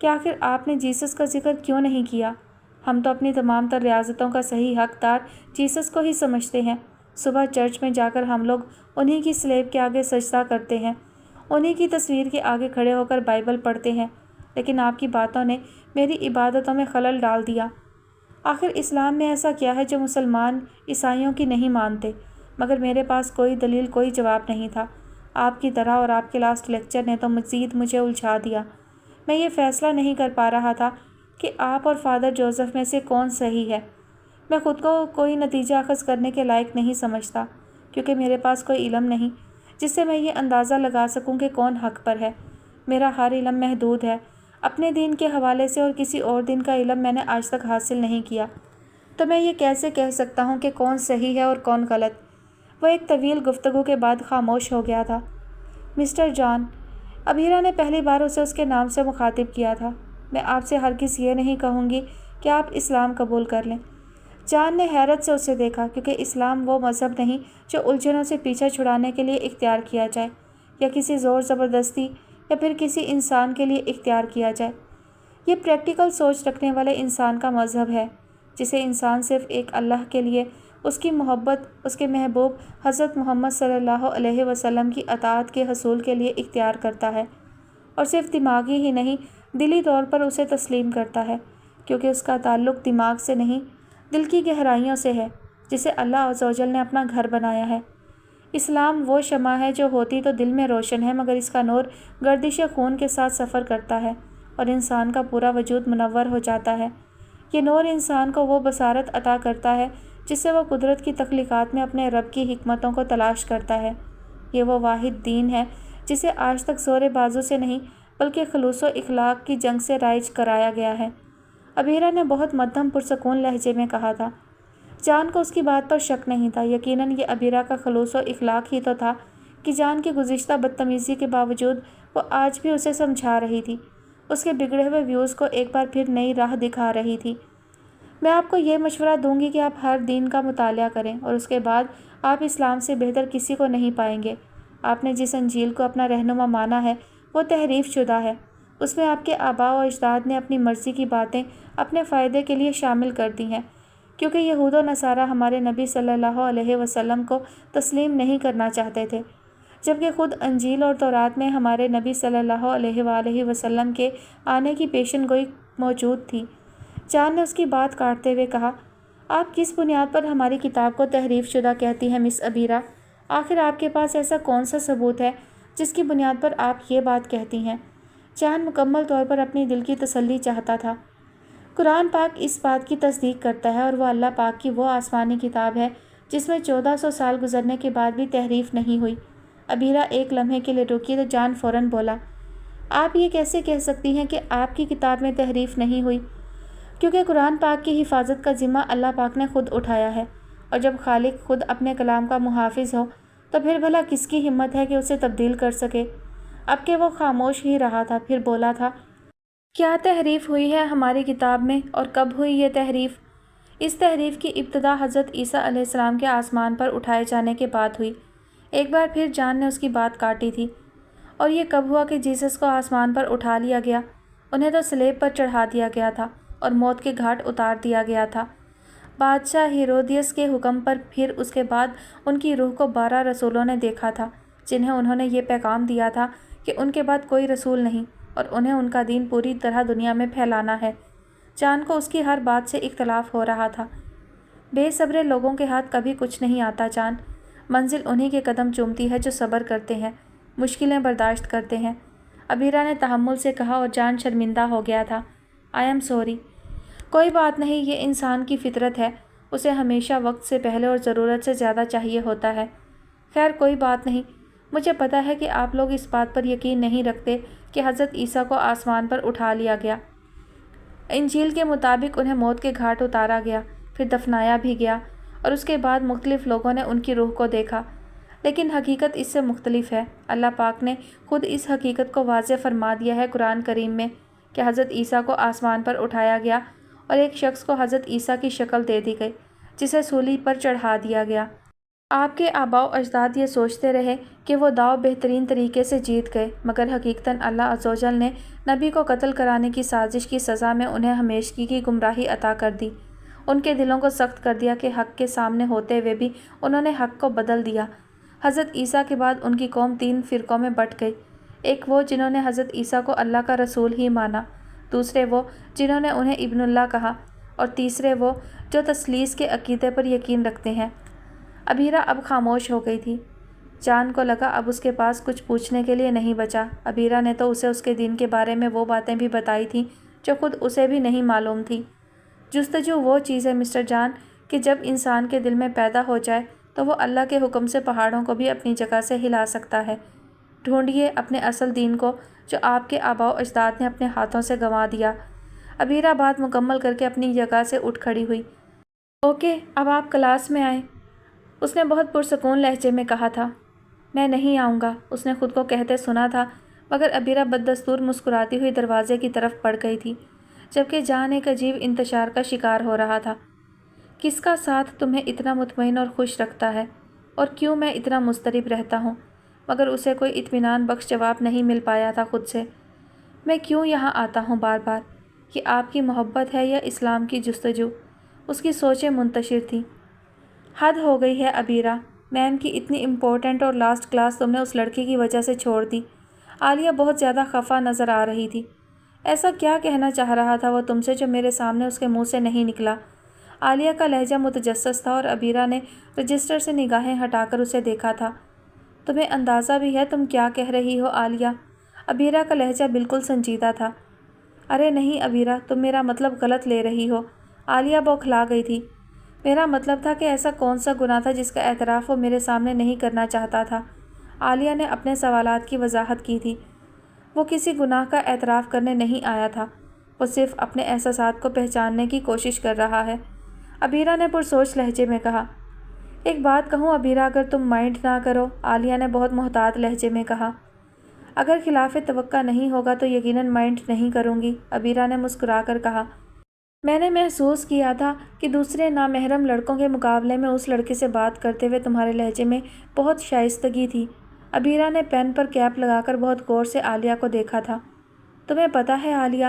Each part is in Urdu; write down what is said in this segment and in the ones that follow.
کہ آخر آپ نے جیسس کا ذکر کیوں نہیں کیا؟ ہم تو اپنی تمام تر ریاضتوں کا صحیح حقدار جیسس کو ہی سمجھتے ہیں۔ صبح چرچ میں جا کر ہم لوگ انہی کی سلیب کے آگے سجدہ کرتے ہیں، انہی کی تصویر کے آگے کھڑے ہو کر بائبل پڑھتے ہیں، لیکن آپ کی باتوں نے میری عبادتوں میں خلل ڈال دیا۔ آخر اسلام میں ایسا کیا ہے جو مسلمان عیسائیوں کی نہیں مانتے؟ مگر میرے پاس کوئی دلیل، کوئی جواب نہیں تھا۔ آپ کی طرح اور آپ کے لاسٹ لیکچر نے تو مزید مجھے الجھا دیا۔ میں یہ فیصلہ نہیں کر پا رہا تھا کہ آپ اور فادر جوزف میں سے کون صحیح ہے۔ میں خود کو کوئی نتیجہ اخذ کرنے کے لائق نہیں سمجھتا، کیونکہ میرے پاس کوئی علم نہیں جس سے میں یہ اندازہ لگا سکوں کہ کون حق پر ہے۔ میرا ہر علم محدود ہے۔ اپنے دین کے حوالے سے اور کسی اور دین کا علم میں نے آج تک حاصل نہیں کیا، تو میں یہ کیسے کہہ سکتا ہوں کہ کون صحیح ہے اور کون غلط؟ وہ ایک طویل گفتگو کے بعد خاموش ہو گیا تھا۔ مسٹر جان، ابیرہ نے پہلی بار اسے اس کے نام سے مخاطب کیا تھا، میں آپ سے ہرگز یہ نہیں کہوں گی کہ آپ اسلام قبول کر لیں۔ جان نے حیرت سے اسے دیکھا، کیونکہ اسلام وہ مذہب نہیں جو الجھنوں سے پیچھا چھڑانے کے لیے اختیار کیا جائے، یا کسی زور زبردستی یا پھر کسی انسان کے لیے اختیار کیا جائے۔ یہ پریکٹیکل سوچ رکھنے والے انسان کا مذہب ہے، جسے انسان صرف ایک اللہ کے لیے، اس کی محبت، اس کے محبوب حضرت محمد صلی اللہ علیہ وسلم کی اطاعت کے حصول کے لیے اختیار کرتا ہے، اور صرف دماغی ہی نہیں، دلی طور پر اسے تسلیم کرتا ہے، کیونکہ اس کا تعلق دماغ سے نہیں، دل کی گہرائیوں سے ہے، جسے اللہ عز و جل نے اپنا گھر بنایا ہے۔ اسلام وہ شمع ہے جو ہوتی تو دل میں روشن ہے، مگر اس کا نور گردش خون کے ساتھ سفر کرتا ہے اور انسان کا پورا وجود منور ہو جاتا ہے۔ یہ نور انسان کو وہ بصارت عطا کرتا ہے جس سے وہ قدرت کی تخلیقات میں اپنے رب کی حکمتوں کو تلاش کرتا ہے۔ یہ وہ واحد دین ہے جسے آج تک زور بازو سے نہیں بلکہ خلوص و اخلاق کی جنگ سے رائج کرایا گیا ہے۔ ابیرہ نے بہت مدھم پرسکون لہجے میں کہا تھا۔ جان کو اس کی بات پر شک نہیں تھا، یقیناً یہ ابیرہ کا خلوص و اخلاق ہی تو تھا کہ جان کی گزشتہ بدتمیزی کے باوجود وہ آج بھی اسے سمجھا رہی تھی، اس کے بگڑے ہوئے ویوز کو ایک بار پھر نئی راہ دکھا رہی تھی۔ میں آپ کو یہ مشورہ دوں گی کہ آپ ہر دین کا مطالعہ کریں، اور اس کے بعد آپ اسلام سے بہتر کسی کو نہیں پائیں گے۔ آپ نے جس انجیل کو اپنا رہنما مانا ہے وہ تحریف شدہ ہے۔ اس میں آپ کے آباء و اجداد نے اپنی مرضی کی باتیں اپنے فائدے کے لیے شامل کر دی ہیں، کیونکہ یہود و نصارہ ہمارے نبی صلی اللہ علیہ وسلم کو تسلیم نہیں کرنا چاہتے تھے، جبکہ خود انجیل اور تورات میں ہمارے نبی صلی اللہ علیہ وآلہ وسلم کے آنے کی پیشن گوئی موجود تھی۔ جان نے اس کی بات کاٹتے ہوئے کہا، آپ کس بنیاد پر ہماری کتاب کو تحریف شدہ کہتی ہیں مس ابیرہ؟ آخر آپ کے پاس ایسا کون سا ثبوت ہے جس کی بنیاد پر آپ یہ بات کہتی ہیں؟ جان مکمل طور پر اپنی دل کی تسلی چاہتا تھا۔ قرآن پاک اس بات کی تصدیق کرتا ہے، اور وہ اللہ پاک کی وہ آسمانی کتاب ہے جس میں 1400 سال گزرنے کے بعد بھی تحریف نہیں ہوئی۔ ابیرہ ایک لمحے کے لیے رکی تو جان فوراً بولا، آپ یہ کیسے کہہ سکتی ہیں کہ آپ کی کتاب میں تحریف نہیں ہوئی؟ کیونکہ قرآن پاک کی حفاظت کا ذمہ اللہ پاک نے خود اٹھایا ہے، اور جب خالق خود اپنے کلام کا محافظ ہو تو پھر بھلا کس کی ہمت ہے کہ اسے تبدیل کر سکے؟ اب کہ وہ خاموش ہی رہا تھا، پھر بولا تھا، کیا تحریف ہوئی ہے ہماری کتاب میں، اور کب ہوئی یہ تحریف؟ اس تحریف کی ابتدا حضرت عیسیٰ علیہ السلام کے آسمان پر اٹھائے جانے کے بعد ہوئی۔ ایک بار پھر جان نے اس کی بات کاٹی تھی، اور یہ کب ہوا کہ جیسس کو آسمان پر اٹھا لیا گیا؟ انہیں تو سلیب پر چڑھا دیا گیا تھا اور موت کے گھاٹ اتار دیا گیا تھا بادشاہ ہیرودیس کے حکم پر۔ پھر اس کے بعد ان کی روح کو 12 رسولوں نے دیکھا تھا، جنہیں انہوں نے یہ پیغام دیا تھا کہ ان کے بعد کوئی رسول نہیں، اور انہیں ان کا دین پوری طرح دنیا میں پھیلانا ہے۔ جان کو اس کی ہر بات سے اختلاف ہو رہا تھا۔ بے صبرے لوگوں کے ہاتھ کبھی کچھ نہیں آتا جان، منزل انہی کے قدم چومتی ہے جو صبر کرتے ہیں، مشکلیں برداشت کرتے ہیں۔ ابیرہ نے تحمل سے کہا، اور جان شرمندہ ہو گیا تھا۔ I am sorry. کوئی بات نہیں، یہ انسان کی فطرت ہے، اسے ہمیشہ وقت سے پہلے اور ضرورت سے زیادہ چاہیے ہوتا ہے۔ خیر کوئی بات نہیں، مجھے پتہ ہے کہ آپ لوگ اس بات پر یقین نہیں رکھتے کہ حضرت عیسیٰ کو آسمان پر اٹھا لیا گیا۔ انجیل کے مطابق انہیں موت کے گھاٹ اتارا گیا، پھر دفنایا بھی گیا، اور اس کے بعد مختلف لوگوں نے ان کی روح کو دیکھا، لیکن حقیقت اس سے مختلف ہے۔ اللہ پاک نے خود اس حقیقت کو واضح فرما دیا ہے قرآن کریم میں کہ حضرت عیسیٰ کو آسمان پر اٹھایا گیا، اور ایک شخص کو حضرت عیسیٰ کی شکل دے دی گئی جسے سولی پر چڑھا دیا گیا۔ آپ کے آباء و اجداد یہ سوچتے رہے کہ وہ داؤ بہترین طریقے سے جیت گئے، مگر حقیقتاً اللہ عز و جل نے نبی کو قتل کرانے کی سازش کی سزا میں انہیں ہمیشگی کی گمراہی عطا کر دی۔ ان کے دلوں کو سخت کر دیا کہ حق کے سامنے ہوتے ہوئے بھی انہوں نے حق کو بدل دیا۔ حضرت عیسیٰ کے بعد ان کی قوم 3 فرقوں میں بٹ گئی۔ ایک وہ جنہوں نے حضرت عیسیٰ کو اللہ کا رسول ہی مانا، دوسرے وہ جنہوں نے انہیں ابن اللہ کہا، اور تیسرے وہ جو تثلیث کے عقیدے پر یقین رکھتے ہیں۔ ابیرہ اب خاموش ہو گئی تھی۔ جان کو لگا اب اس کے پاس کچھ پوچھنے کے لیے نہیں بچا۔ ابیرہ نے تو اسے اس کے دین کے بارے میں وہ باتیں بھی بتائی تھیں جو خود اسے بھی نہیں معلوم تھی۔ جستجو وہ چیز ہے مسٹر جان کہ جب انسان کے دل میں پیدا ہو جائے تو وہ اللہ کے حکم سے پہاڑوں کو بھی اپنی جگہ سے ہلا سکتا ہے۔ ڈھونڈیے اپنے اصل دین کو جو آپ کے آباء و اجداد نے اپنے ہاتھوں سے گنوا دیا۔ ابیرہ بات مکمل کر کے اپنی جگہ سے اٹھ کھڑی ہوئی۔ اوکے، اب آپ کلاس میں آئیں، اس نے بہت پرسکون لہجے میں کہا تھا۔ میں نہیں آؤں گا، اس نے خود کو کہتے سنا تھا، مگر ابیرہ بددستور مسکراتی ہوئی دروازے کی طرف بڑھ گئی تھی، جبکہ جان ایک عجیب انتشار کا شکار ہو رہا تھا۔ کس کا ساتھ تمہیں اتنا مطمئن اور خوش رکھتا ہے، اور کیوں میں اتنا مضطرب رہتا ہوں؟ مگر اسے کوئی اطمینان بخش جواب نہیں مل پایا تھا خود سے۔ میں کیوں یہاں آتا ہوں بار بار؟ یہ آپ کی محبت ہے یا اسلام کی جستجو؟ اس کی سوچیں منتشر تھیں۔ حد ہو گئی ہے ابیرہ، میم کی اتنی امپورٹنٹ اور لاسٹ کلاس تم نے اس لڑکی کی وجہ سے چھوڑ دی۔ عالیہ بہت زیادہ خفا نظر آ رہی تھی۔ ایسا کیا کہنا چاہ رہا تھا وہ تم سے جو میرے سامنے اس کے منہ سے نہیں نکلا؟ عالیہ کا لہجہ متجسس تھا اور ابیرہ نے رجسٹر سے نگاہیں ہٹا کر اسے دیکھا تھا۔ تمہیں اندازہ بھی ہے تم کیا کہہ رہی ہو عالیہ؟ ابیرہ کا لہجہ بالکل سنجیدہ تھا۔ ارے نہیں ابیرہ، تم میرا مطلب غلط لے رہی ہو۔ عالیہ بوکھلا گئی تھی۔ میرا مطلب تھا کہ ایسا کون سا گناہ تھا جس کا اعتراف وہ میرے سامنے نہیں کرنا چاہتا تھا؟ عالیہ نے اپنے سوالات کی وضاحت کی تھی۔ وہ کسی گناہ کا اعتراف کرنے نہیں آیا تھا، وہ صرف اپنے احساسات کو پہچاننے کی کوشش کر رہا ہے۔ ابیرہ نے پرسوچ لہجے میں کہا۔ ایک بات کہوں ابیرہ، اگر تم مائنڈ نہ کرو، عالیہ نے بہت محتاط لہجے میں کہا۔ اگر خلاف توقع نہیں ہوگا تو یقیناً مائنڈ نہیں کروں گی، ابیرہ نے مسکرا کر کہا۔ میں نے محسوس کیا تھا کہ دوسرے نامحرم لڑکوں کے مقابلے میں اس لڑکے سے بات کرتے ہوئے تمہارے لہجے میں بہت شائستگی تھی۔ ابیرہ نے پین پر کیپ لگا کر بہت غور سے عالیہ کو دیکھا تھا۔ تمہیں پتہ ہے عالیہ،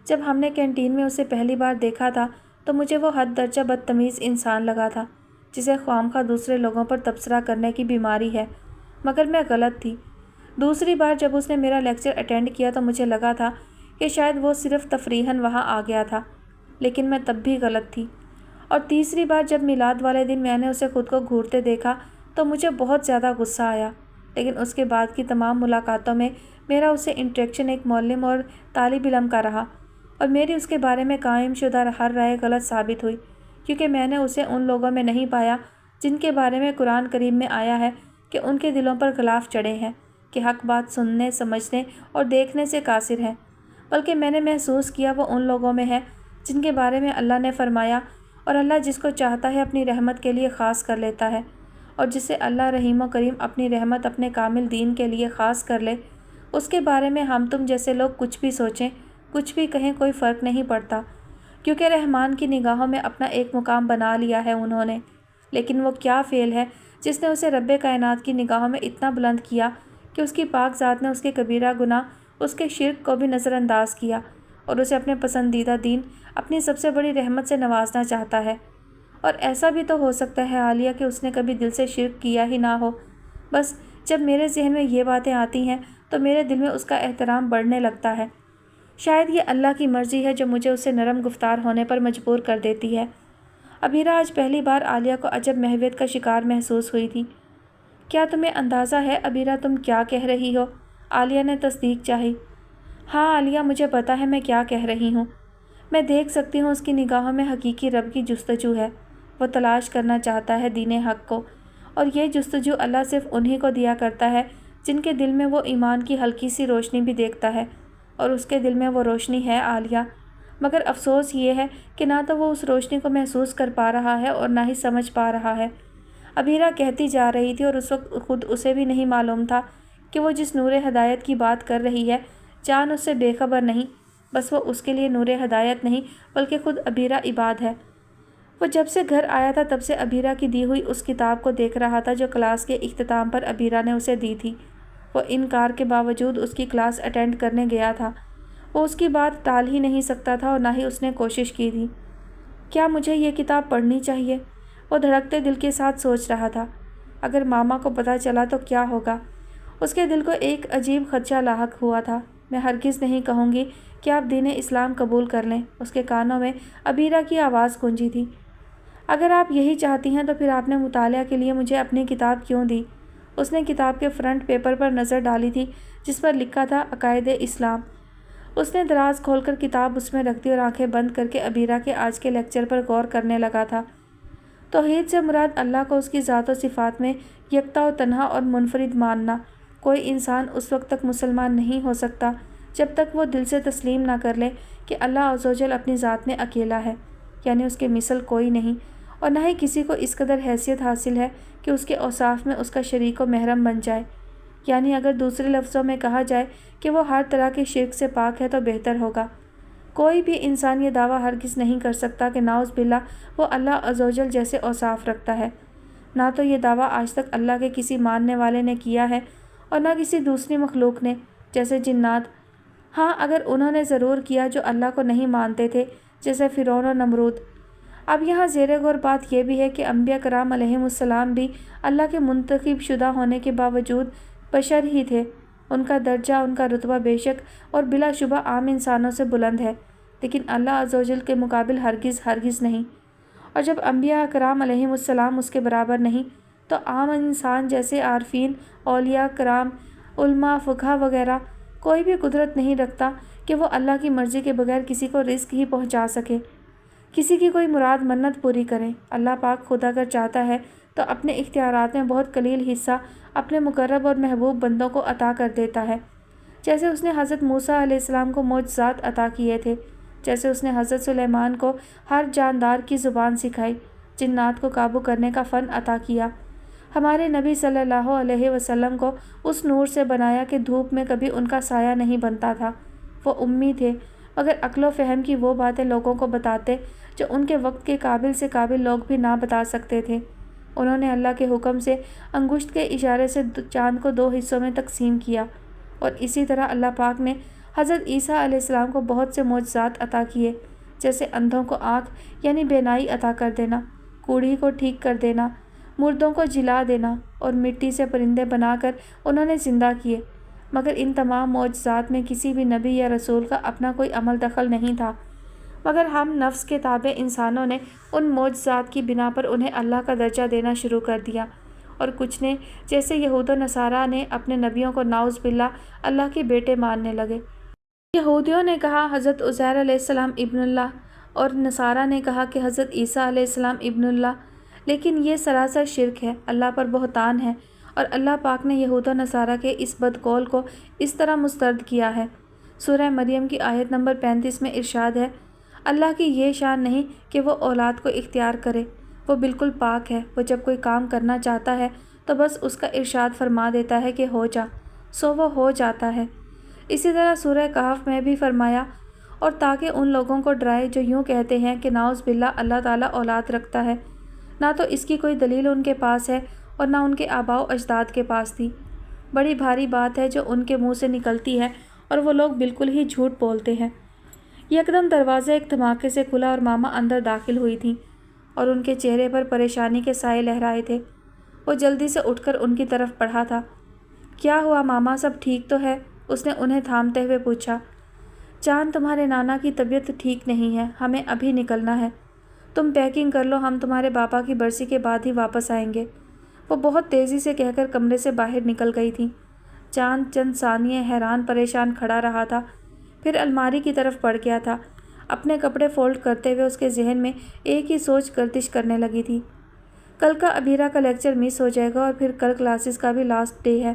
جب ہم نے کینٹین میں اسے پہلی بار دیکھا تھا تو مجھے وہ حد درجہ بدتمیز انسان لگا تھا جسے خوامخواہ دوسرے لوگوں پر تبصرہ کرنے کی بیماری ہے، مگر میں غلط تھی۔ دوسری بار جب اس نے میرا لیکچر اٹینڈ کیا تو مجھے لگا تھا کہ شاید وہ صرف تفریحاً وہاں آ گیا تھا، لیکن میں تب بھی غلط تھی۔ اور تیسری بار جب میلاد والے دن میں نے اسے خود کو گھورتے دیکھا تو مجھے بہت زیادہ غصہ آیا، لیکن اس کے بعد کی تمام ملاقاتوں میں میرا اسے انٹریکشن ایک معلم اور طالب علم کا رہا، اور میری اس کے بارے میں قائم شدہ ہر رائے غلط ثابت ہوئی، کیونکہ میں نے اسے ان لوگوں میں نہیں پایا جن کے بارے میں قرآن کریم میں آیا ہے کہ ان کے دلوں پر غلاف چڑھے ہیں کہ حق بات سننے، سمجھنے اور دیکھنے سے قاصر ہے، بلکہ میں نے محسوس کیا وہ ان لوگوں میں ہے جن کے بارے میں اللہ نے فرمایا، اور اللہ جس کو چاہتا ہے اپنی رحمت کے لیے خاص کر لیتا ہے، اور جسے اللہ رحیم و کریم اپنی رحمت اپنے کامل دین کے لیے خاص کر لے، اس کے بارے میں ہم تم جیسے لوگ کچھ بھی سوچیں، کچھ بھی کہیں، کوئی فرق نہیں پڑتا، کیونکہ رحمان کی نگاہوں میں اپنا ایک مقام بنا لیا ہے انہوں نے۔ لیکن وہ کیا فعل ہے جس نے اسے رب کائنات کی نگاہوں میں اتنا بلند کیا کہ اس کی پاک ذات نے اس کے کبیرہ گناہ، اس کے شرک کو بھی نظر انداز کیا، اور اسے اپنے پسندیدہ دین، اپنی سب سے بڑی رحمت سے نوازنا چاہتا ہے۔ اور ایسا بھی تو ہو سکتا ہے عالیہ کہ اس نے کبھی دل سے شرک کیا ہی نہ ہو، بس جب میرے ذہن میں یہ باتیں آتی ہیں تو میرے دل میں اس کا احترام بڑھنے لگتا ہے۔ شاید یہ اللہ کی مرضی ہے جو مجھے اس سے نرم گفتار ہونے پر مجبور کر دیتی ہے۔ ابیرہ آج پہلی بار عالیہ کو عجب محویت کا شکار محسوس ہوئی تھی۔ کیا تمہیں اندازہ ہے ابیرہ تم کیا کہہ رہی ہو؟ عالیہ نے تصدیق چاہی۔ ہاں عالیہ، مجھے پتہ ہے میں کیا کہہ رہی ہوں۔ میں دیکھ سکتی ہوں اس کی نگاہوں میں حقیقی رب کی جستجو ہے، وہ تلاش کرنا چاہتا ہے دین حق کو، اور یہ جستجو اللہ صرف انہی کو دیا کرتا ہے جن کے دل میں وہ ایمان کی ہلکی سی روشنی بھی دیکھتا ہے، اور اس کے دل میں وہ روشنی ہے عالیہ، مگر افسوس یہ ہے کہ نہ تو وہ اس روشنی کو محسوس کر پا رہا ہے اور نہ ہی سمجھ پا رہا ہے۔ ابیرہ کہتی جا رہی تھی اور اس وقت خود اسے بھی نہیں معلوم تھا کہ وہ جس نور ہدایت کی بات کر رہی ہے جان اس سے بے خبر نہیں، بس وہ اس کے لیے نور ہدایت نہیں بلکہ خود ابیرہ عباد ہے۔ وہ جب سے گھر آیا تھا تب سے ابیرہ کی دی ہوئی اس کتاب کو دیکھ رہا تھا جو کلاس کے اختتام پر ابیرہ نے اسے دی تھی۔ وہ انکار کے باوجود اس کی کلاس اٹینڈ کرنے گیا تھا۔ وہ اس کی بات ٹال ہی نہیں سکتا تھا اور نہ ہی اس نے کوشش کی تھی۔ کیا مجھے یہ کتاب پڑھنی چاہیے؟ وہ دھڑکتے دل کے ساتھ سوچ رہا تھا۔ اگر ماما کو پتہ چلا تو کیا ہوگا؟ اس کے دل کو ایک عجیب خدشہ لاحق ہوا تھا۔ میں ہرگز نہیں کہوں گی کہ آپ دین اسلام قبول کر لیں۔ اس کے کانوں میں ابیرہ کی آواز گونجی تھی۔ اگر آپ یہی چاہتی ہیں تو پھر آپ نے مطالعہ کے لیے مجھے اپنی کتاب کیوں دی؟ اس نے کتاب کے فرنٹ پیپر پر نظر ڈالی تھی جس پر لکھا تھا عقائد اسلام۔ اس نے دراز کھول کر کتاب اس میں رکھ دی اور آنکھیں بند کر کے ابیرہ کے آج کے لیکچر پر غور کرنے لگا تھا۔ توحید سے مراد اللہ کو اس کی ذات و صفات میں یکتا و تنہا اور منفرد ماننا۔ کوئی انسان اس وقت تک مسلمان نہیں ہو سکتا جب تک وہ دل سے تسلیم نہ کر لے کہ اللہ عز و جل اپنی ذات میں اکیلا ہے، یعنی اس کے مثل کوئی نہیں، اور نہ ہی کسی کو اس قدر حیثیت حاصل ہے کہ اس کے اوصاف میں اس کا شریک و محرم بن جائے۔ یعنی اگر دوسرے لفظوں میں کہا جائے کہ وہ ہر طرح کے شرک سے پاک ہے تو بہتر ہوگا۔ کوئی بھی انسان یہ دعویٰ ہرگز نہیں کر سکتا کہ نعوذ باللہ وہ اللہ عز و جل جیسے اوصاف رکھتا ہے۔ نہ تو یہ دعویٰ آج تک اللہ کے کسی ماننے والے نے کیا ہے اور نہ کسی دوسری مخلوق نے، جیسے جنات۔ ہاں، اگر انہوں نے ضرور کیا جو اللہ کو نہیں مانتے تھے، جیسے فرعون اور نمرود۔ اب یہاں زیر غور بات یہ بھی ہے کہ انبیاء کرام علیہم السلام بھی اللہ کے منتخب شدہ ہونے کے باوجود بشر ہی تھے۔ ان کا درجہ، ان کا رتبہ بے شک اور بلا شبہ عام انسانوں سے بلند ہے، لیکن اللہ عز و جل کے مقابل ہرگز نہیں۔ اور جب انبیاء کرام علیہم السلام اس کے برابر نہیں، تو عام انسان جیسے عارفین، اولیاء کرام، علماء، فقہا وغیرہ کوئی بھی قدرت نہیں رکھتا کہ وہ اللہ کی مرضی کے بغیر کسی کو رزق ہی پہنچا سکے، کسی کی کوئی مراد منت پوری کرے۔ اللہ پاک خود اگر چاہتا ہے تو اپنے اختیارات میں بہت قلیل حصہ اپنے مقرب اور محبوب بندوں کو عطا کر دیتا ہے، جیسے اس نے حضرت موسیٰ علیہ السلام کو معجزات عطا کیے تھے، جیسے اس نے حضرت سلیمان کو ہر جاندار کی زبان سکھائی، جنات کو قابو کرنے کا فن عطا کیا، ہمارے نبی صلی اللہ علیہ وسلم کو اس نور سے بنایا کہ دھوپ میں کبھی ان کا سایہ نہیں بنتا تھا۔ وہ امی تھے، مگر عقل و فہم کی وہ باتیں لوگوں کو بتاتے جو ان کے وقت کے قابل سے قابل لوگ بھی نہ بتا سکتے تھے۔ انہوں نے اللہ کے حکم سے انگشت کے اشارے سے چاند کو 2 حصوں میں تقسیم کیا، اور اسی طرح اللہ پاک نے حضرت عیسیٰ علیہ السلام کو بہت سے معجزات عطا کیے، جیسے اندھوں کو آنکھ یعنی بینائی عطا کر دینا، کوڑھی کو ٹھیک کر دینا، مردوں کو جلا دینا، اور مٹی سے پرندے بنا کر انہوں نے زندہ کیے۔ مگر ان تمام معجزات میں کسی بھی نبی یا رسول کا اپنا کوئی عمل دخل نہیں تھا، مگر ہم نفس کے تابع انسانوں نے ان معجزات کی بنا پر انہیں اللہ کا درجہ دینا شروع کر دیا، اور کچھ نے جیسے یہود و نصارہ نے اپنے نبیوں کو نعوذ باللہ اللہ کے بیٹے ماننے لگے۔ یہودیوں نے کہا حضرت عزیر علیہ السلام ابن اللہ، اور نصارہ نے کہا کہ حضرت عیسیٰ علیہ السلام ابن اللہ، لیکن یہ سراسر شرک ہے، اللہ پر بہتان ہے، اور اللہ پاک نے یہود و نصارہ کے اس بدقول کو اس طرح مسترد کیا ہے۔ سورہ مریم کی آیت نمبر 35 میں ارشاد ہے، اللہ کی یہ شان نہیں کہ وہ اولاد کو اختیار کرے، وہ بالکل پاک ہے، وہ جب کوئی کام کرنا چاہتا ہے تو بس اس کا ارشاد فرما دیتا ہے کہ ہو جا، سو وہ ہو جاتا ہے۔ اسی طرح سورہ کہف میں بھی فرمایا، اور تاکہ ان لوگوں کو ڈرائے جو یوں کہتے ہیں کہ نعوذ باللہ اللہ تعالیٰ اولاد رکھتا ہے، نہ تو اس کی کوئی دلیل ان کے پاس ہے اور نہ ان کے آباء و اجداد کے پاس تھی۔ بڑی بھاری بات ہے جو ان کے منہ سے نکلتی ہے، اور وہ لوگ بالکل ہی جھوٹ بولتے ہیں۔ یکدم دروازہ ایک دھماکے سے کھلا اور ماما اندر داخل ہوئی تھیں، اور ان کے چہرے پر پریشانی کے سائے لہرائے تھے۔ وہ جلدی سے اٹھ کر ان کی طرف بڑھا تھا۔ کیا ہوا ماما، سب ٹھیک تو ہے؟ اس نے انہیں تھامتے ہوئے پوچھا۔ جان، تمہارے نانا کی طبیعت ٹھیک نہیں ہے، ہمیں ابھی نکلنا ہے، تم پیکنگ کر لو، ہم تمہارے پاپا کی برسی کے بعد ہی واپس آئیں گے۔ وہ بہت تیزی سے کہہ کر کمرے سے باہر نکل گئی تھیں۔ چاند چند ثانیے حیران پریشان کھڑا رہا تھا، پھر الماری کی طرف بڑھ گیا تھا۔ اپنے کپڑے فولڈ کرتے ہوئے اس کے ذہن میں ایک ہی سوچ گردش کرنے لگی تھی، کل کا ابیرہ کا لیکچر مس ہو جائے گا، اور پھر کل کلاسز کا بھی لاسٹ ڈے ہے،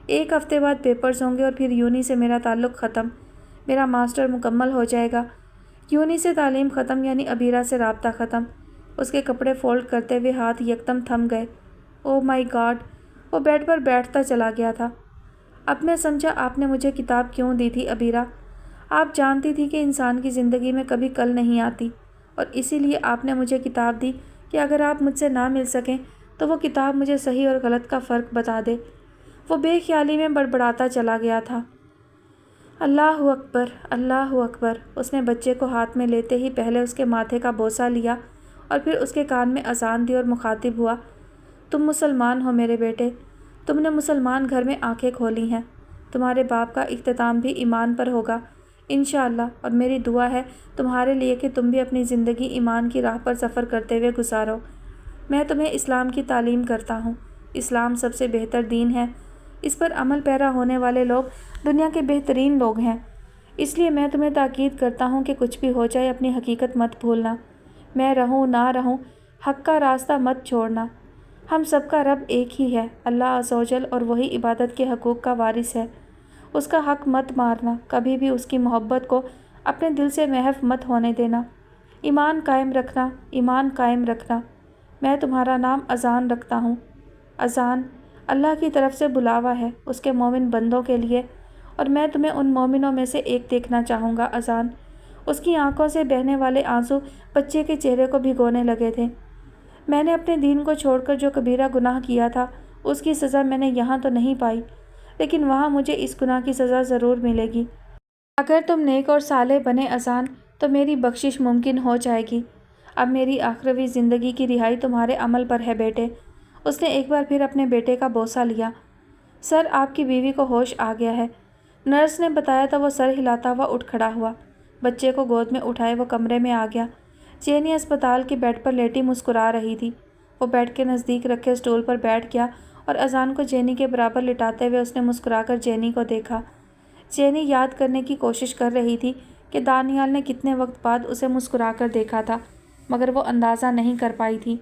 1 ہفتے بعد پیپرز ہوں گے، اور پھر یونی سے میرا تعلق ختم، میرا ماسٹر مکمل ہو جائے گا۔ یونی سے تعلیم ختم یعنی ابیرہ سے رابطہ ختم۔ اس کے کپڑے فولڈ کرتے ہوئے ہاتھ یکدم تھم گئے۔ او مائی گاڈ! وہ بیڈ پر بیٹھتا چلا گیا تھا۔ اب میں سمجھا آپ نے مجھے کتاب کیوں دی تھی ابیرہ۔ آپ جانتی تھی کہ انسان کی زندگی میں کبھی کل نہیں آتی، اور اسی لیے آپ نے مجھے کتاب دی کہ اگر آپ مجھ سے نہ مل سکیں تو وہ کتاب مجھے صحیح اور غلط کا فرق بتا دے۔ وہ بے خیالی میں بڑبڑاتا چلا گیا تھا۔ اللہ اکبر، اللہ اکبر۔ اس نے بچے کو ہاتھ میں لیتے ہی پہلے اس کے ماتھے کا بوسہ لیا اور پھر اس کے کان میں اذان دی اور مخاطب ہوا، تم مسلمان ہو میرے بیٹے، تم نے مسلمان گھر میں آنکھیں کھولی ہیں، تمہارے باپ کا اختتام بھی ایمان پر ہوگا انشاءاللہ، اور میری دعا ہے تمہارے لیے کہ تم بھی اپنی زندگی ایمان کی راہ پر سفر کرتے ہوئے گزارو۔ میں تمہیں اسلام کی تعلیم کرتا ہوں۔ اسلام سب سے بہتر دین ہے، اس پر عمل پیرا ہونے والے لوگ دنیا کے بہترین لوگ ہیں، اس لیے میں تمہیں تاکید کرتا ہوں کہ کچھ بھی ہو جائے اپنی حقیقت مت بھولنا، میں رہوں نہ رہوں حق کا راستہ مت چھوڑنا۔ ہم سب کا رب ایک ہی ہے، اللہ عز و جل، اور وہی عبادت کے حقوق کا وارث ہے، اس کا حق مت مارنا، کبھی بھی اس کی محبت کو اپنے دل سے محو مت ہونے دینا، ایمان قائم رکھنا، ایمان قائم رکھنا۔ میں تمہارا نام اذان رکھتا ہوں۔ اذان اللہ کی طرف سے بلاوا ہے اس کے مومن بندوں کے لیے، اور میں تمہیں ان مومنوں میں سے ایک دیکھنا چاہوں گا۔ اذان۔ اس کی آنکھوں سے بہنے والے آنسو بچے کے چہرے کو بھگونے لگے تھے۔ میں نے اپنے دین کو چھوڑ کر جو کبیرہ گناہ کیا تھا اس کی سزا میں نے یہاں تو نہیں پائی، لیکن وہاں مجھے اس گناہ کی سزا ضرور ملے گی۔ اگر تم نیک اور صالح بنے اذان تو میری بخشش ممکن ہو جائے گی۔ اب میری آخروی زندگی کی رہائی تمہارے عمل پر ہے بیٹے۔ اس نے ایک بار پھر اپنے بیٹے کا بوسہ لیا۔ سر، آپ کی بیوی کو ہوش آ گیا ہے، نرس نے بتایا تھا۔ وہ سر ہلاتا ہوا اٹھ کھڑا ہوا، بچے کو گود میں اٹھائے وہ کمرے میں آ گیا۔ جینی اسپتال کے بیڈ پر لیٹی مسکرا رہی تھی۔ وہ بیڈ کے نزدیک رکھے اسٹول پر بیٹھ گیا اور اذان کو جینی کے برابر لٹاتے ہوئے اس نے مسکرا کر جینی کو دیکھا۔ جینی یاد کرنے کی کوشش کر رہی تھی کہ دانیال نے کتنے وقت بعد اسے مسکرا کر دیکھا تھا، مگر وہ اندازہ نہیں کر پائی تھی۔